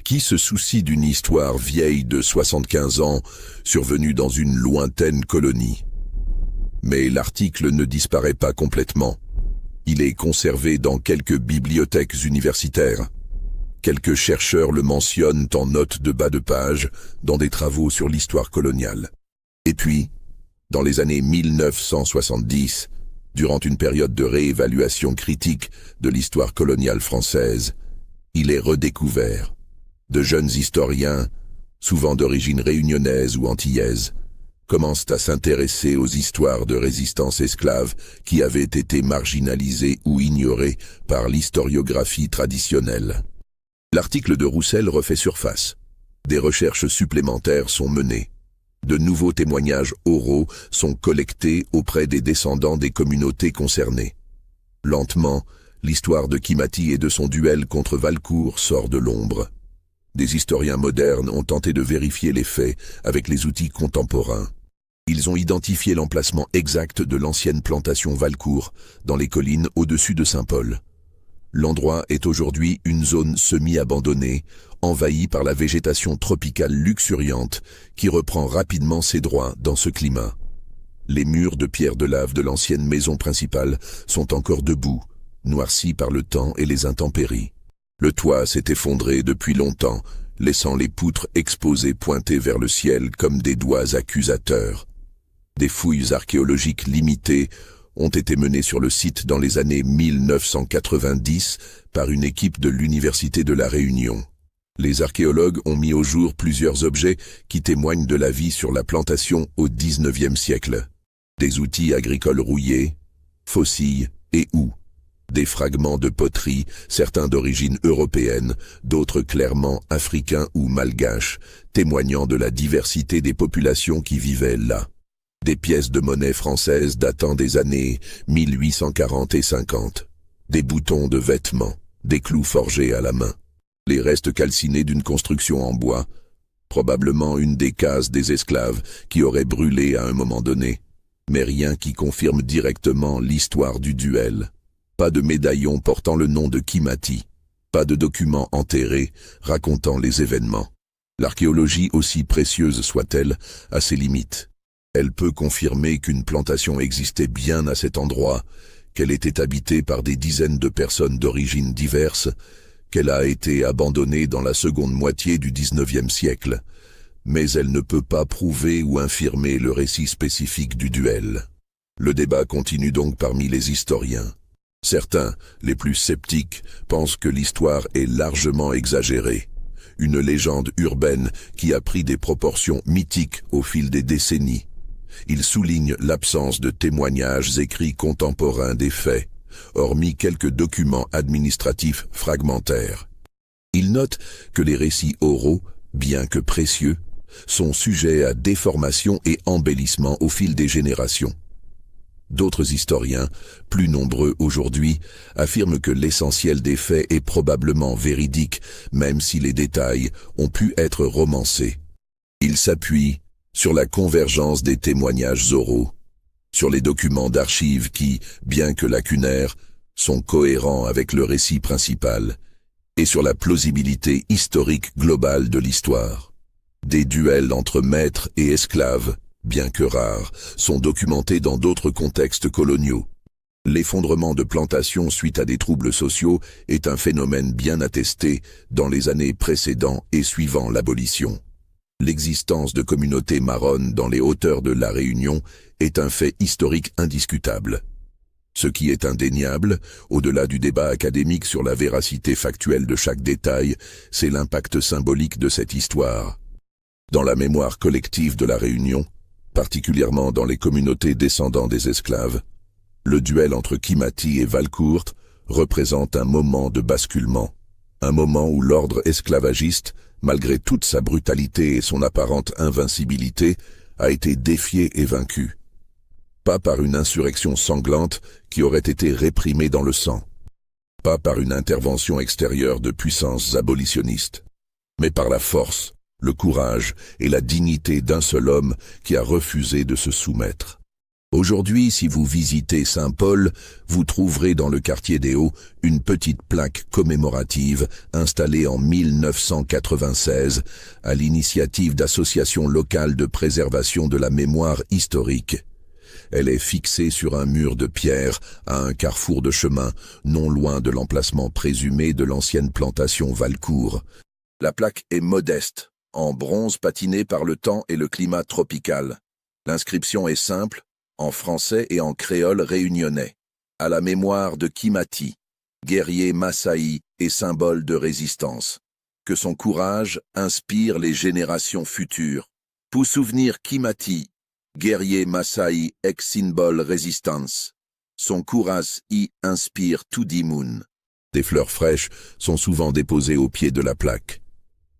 Qui se soucie d'une histoire vieille de 75 ans, survenue dans une lointaine colonie? Mais l'article ne disparaît pas complètement. Il est conservé dans quelques bibliothèques universitaires. Quelques chercheurs le mentionnent en notes de bas de page dans des travaux sur l'histoire coloniale. Et puis, dans les années 1970, durant une période de réévaluation critique de l'histoire coloniale française, il est redécouvert. De jeunes historiens, souvent d'origine réunionnaise ou antillaise, commencent à s'intéresser aux histoires de résistance esclave qui avaient été marginalisées ou ignorées par l'historiographie traditionnelle. L'article de Roussel refait surface. Des recherches supplémentaires sont menées. De nouveaux témoignages oraux sont collectés auprès des descendants des communautés concernées. Lentement, l'histoire de Kimati et de son duel contre Valcourt sort de l'ombre. Des historiens modernes ont tenté de vérifier les faits avec les outils contemporains. Ils ont identifié l'emplacement exact de l'ancienne plantation Valcourt, dans les collines au-dessus de Saint-Paul. L'endroit est aujourd'hui une zone semi-abandonnée, envahie par la végétation tropicale luxuriante qui reprend rapidement ses droits dans ce climat. Les murs de pierre de lave de l'ancienne maison principale sont encore debout, noircis par le temps et les intempéries. Le toit s'est effondré depuis longtemps, laissant les poutres exposées pointées vers le ciel comme des doigts accusateurs. Des fouilles archéologiques limitées ont été menées sur le site dans les années 1990 par une équipe de l'Université de La Réunion. Les archéologues ont mis au jour plusieurs objets qui témoignent de la vie sur la plantation au XIXe siècle. Des outils agricoles rouillés, fossiles et houes. Des fragments de poterie, certains d'origine européenne, d'autres clairement africains ou malgaches, témoignant de la diversité des populations qui vivaient là. Des pièces de monnaie françaises datant des années 1840 et 50. Des boutons de vêtements, des clous forgés à la main. Les restes calcinés d'une construction en bois, probablement une des cases des esclaves qui aurait brûlé à un moment donné, mais rien qui confirme directement l'histoire du duel. Pas de médaillon portant le nom de Kimati, pas de documents enterrés racontant les événements. L'archéologie, aussi précieuse soit-elle, a ses limites. Elle peut confirmer qu'une plantation existait bien à cet endroit, qu'elle était habitée par des dizaines de personnes d'origines diverses, qu'elle a été abandonnée dans la seconde moitié du XIXe siècle, mais elle ne peut pas prouver ou infirmer le récit spécifique du duel. Le débat continue donc parmi les historiens. Certains, les plus sceptiques, pensent que l'histoire est largement exagérée. Une légende urbaine qui a pris des proportions mythiques au fil des décennies. Ils soulignent l'absence de témoignages écrits contemporains des faits, hormis quelques documents administratifs fragmentaires. Ils notent que les récits oraux, bien que précieux, sont sujets à déformation et embellissement au fil des générations. D'autres historiens, plus nombreux aujourd'hui, affirment que l'essentiel des faits est probablement véridique, même si les détails ont pu être romancés. Ils s'appuient sur la convergence des témoignages oraux, sur les documents d'archives qui, bien que lacunaires, sont cohérents avec le récit principal, et sur la plausibilité historique globale de l'histoire. Des duels entre maîtres et esclaves, bien que rares, sont documentés dans d'autres contextes coloniaux. L'effondrement de plantations suite à des troubles sociaux est un phénomène bien attesté dans les années précédant et suivant l'abolition. L'existence de communautés marronnes dans les hauteurs de La Réunion est un fait historique indiscutable. Ce qui est indéniable, au-delà du débat académique sur la véracité factuelle de chaque détail, c'est l'impact symbolique de cette histoire. Dans la mémoire collective de La Réunion, particulièrement dans les communautés descendant des esclaves, le duel entre Kimati et Valcourt représente un moment de basculement, un moment où l'ordre esclavagiste, malgré toute sa brutalité et son apparente invincibilité, a été défié et vaincu. Pas par une insurrection sanglante qui aurait été réprimée dans le sang, pas par une intervention extérieure de puissances abolitionnistes, mais par la force, le courage et la dignité d'un seul homme qui a refusé de se soumettre. Aujourd'hui, si vous visitez Saint-Paul, vous trouverez dans le quartier des Hauts une petite plaque commémorative installée en 1996 à l'initiative d'associations locales de préservation de la mémoire historique. Elle est fixée sur un mur de pierre à un carrefour de chemin, non loin de l'emplacement présumé de l'ancienne plantation Valcourt. La plaque est modeste, en bronze patiné par le temps et le climat tropical. L'inscription est simple, en français et en créole réunionnais, à la mémoire de Kimati, guerrier Massaï et symbole de résistance. Que son courage inspire les générations futures. Pour souvenir Kimati, Guerrier Maasai ex-symbole résistance. Son courage y inspire tout le monde. Des fleurs fraîches sont souvent déposées au pied de la plaque.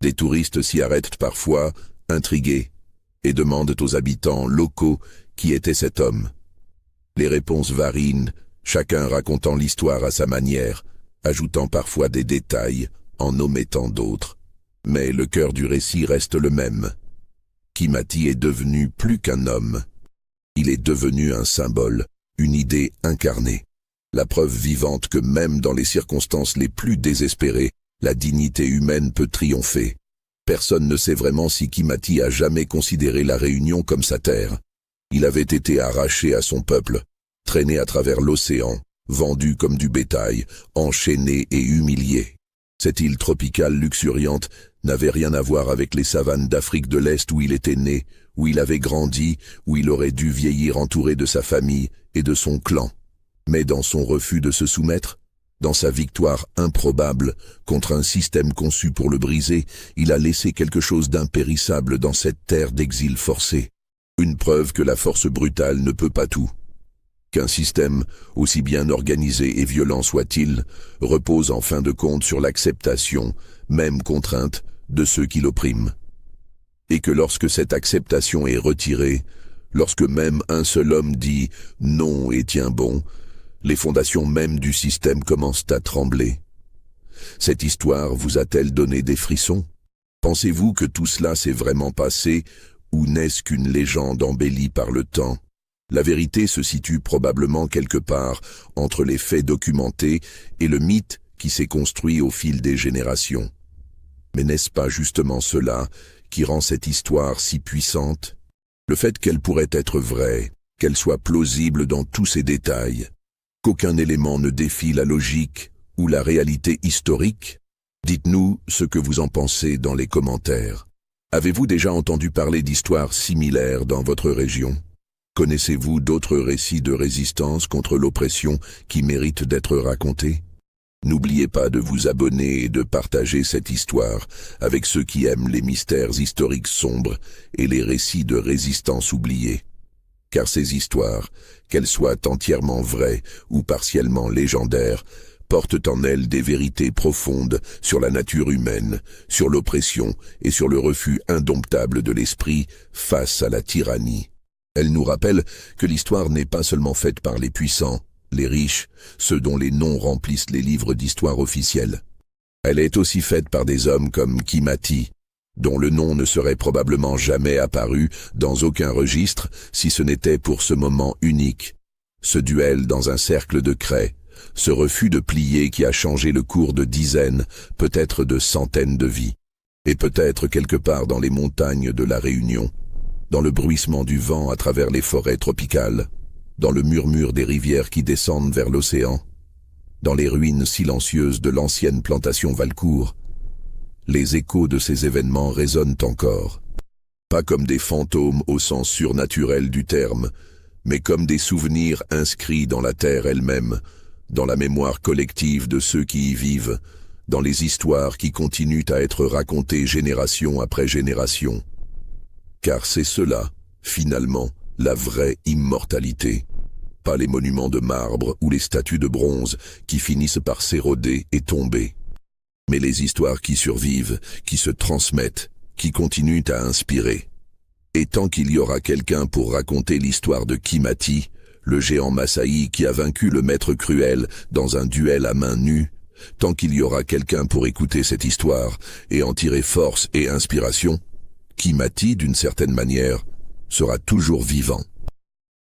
Des touristes s'y arrêtent parfois, intrigués, et demandent aux habitants locaux qui était cet homme. Les réponses varient, chacun racontant l'histoire à sa manière, ajoutant parfois des détails, en omettant d'autres. Mais le cœur du récit reste le même. Kimati est devenu plus qu'un homme. Il est devenu un symbole, une idée incarnée. La preuve vivante que même dans les circonstances les plus désespérées, la dignité humaine peut triompher. Personne ne sait vraiment si Kimati a jamais considéré la Réunion comme sa terre. Il avait été arraché à son peuple, traîné à travers l'océan, vendu comme du bétail, enchaîné et humilié. Cette île tropicale luxuriante n'avait rien à voir avec les savanes d'Afrique de l'Est où il était né, où il avait grandi, où il aurait dû vieillir entouré de sa famille et de son clan. Mais dans son refus de se soumettre, dans sa victoire improbable contre un système conçu pour le briser, il a laissé quelque chose d'impérissable dans cette terre d'exil forcé. Une preuve que la force brutale ne peut pas tout. Qu'un système, aussi bien organisé et violent soit-il, repose en fin de compte sur l'acceptation, même contrainte, de ceux qui l'oppriment. Et que lorsque cette acceptation est retirée, lorsque même un seul homme dit « non » et tient bon, les fondations mêmes du système commencent à trembler. Cette histoire vous a-t-elle donné des frissons? Pensez-vous que tout cela s'est vraiment passé ou n'est-ce qu'une légende embellie par le temps? La vérité se situe probablement quelque part entre les faits documentés et le mythe qui s'est construit au fil des générations. Mais n'est-ce pas justement cela qui rend cette histoire si puissante? Le fait qu'elle pourrait être vraie, qu'elle soit plausible dans tous ses détails, qu'aucun élément ne défie la logique ou la réalité historique? Dites-nous ce que vous en pensez dans les commentaires. Avez-vous déjà entendu parler d'histoires similaires dans votre région? Connaissez-vous d'autres récits de résistance contre l'oppression qui méritent d'être racontés? N'oubliez pas de vous abonner et de partager cette histoire avec ceux qui aiment les mystères historiques sombres et les récits de résistance oubliés. Car ces histoires, qu'elles soient entièrement vraies ou partiellement légendaires, portent en elles des vérités profondes sur la nature humaine, sur l'oppression et sur le refus indomptable de l'esprit face à la tyrannie. Elles nous rappellent que l'histoire n'est pas seulement faite par les puissants, les riches, ceux dont les noms remplissent les livres d'histoire officiels. Elle est aussi faite par des hommes comme Kimati, dont le nom ne serait probablement jamais apparu dans aucun registre si ce n'était pour ce moment unique. Ce duel dans un cercle de craie, ce refus de plier qui a changé le cours de dizaines, peut-être de centaines de vies. Et peut-être quelque part dans les montagnes de la Réunion, dans le bruissement du vent à travers les forêts tropicales, dans le murmure des rivières qui descendent vers l'océan, dans les ruines silencieuses de l'ancienne plantation Valcourt, les échos de ces événements résonnent encore. Pas comme des fantômes au sens surnaturel du terme, mais comme des souvenirs inscrits dans la terre elle-même, dans la mémoire collective de ceux qui y vivent, dans les histoires qui continuent à être racontées génération après génération. Car c'est cela, finalement, la vraie immortalité. Pas les monuments de marbre ou les statues de bronze qui finissent par s'éroder et tomber. Mais les histoires qui survivent, qui se transmettent, qui continuent à inspirer. Et tant qu'il y aura quelqu'un pour raconter l'histoire de Kimati, le géant Maasai qui a vaincu le maître cruel dans un duel à main nue, tant qu'il y aura quelqu'un pour écouter cette histoire et en tirer force et inspiration, Kimati, d'une certaine manière, sera toujours vivant.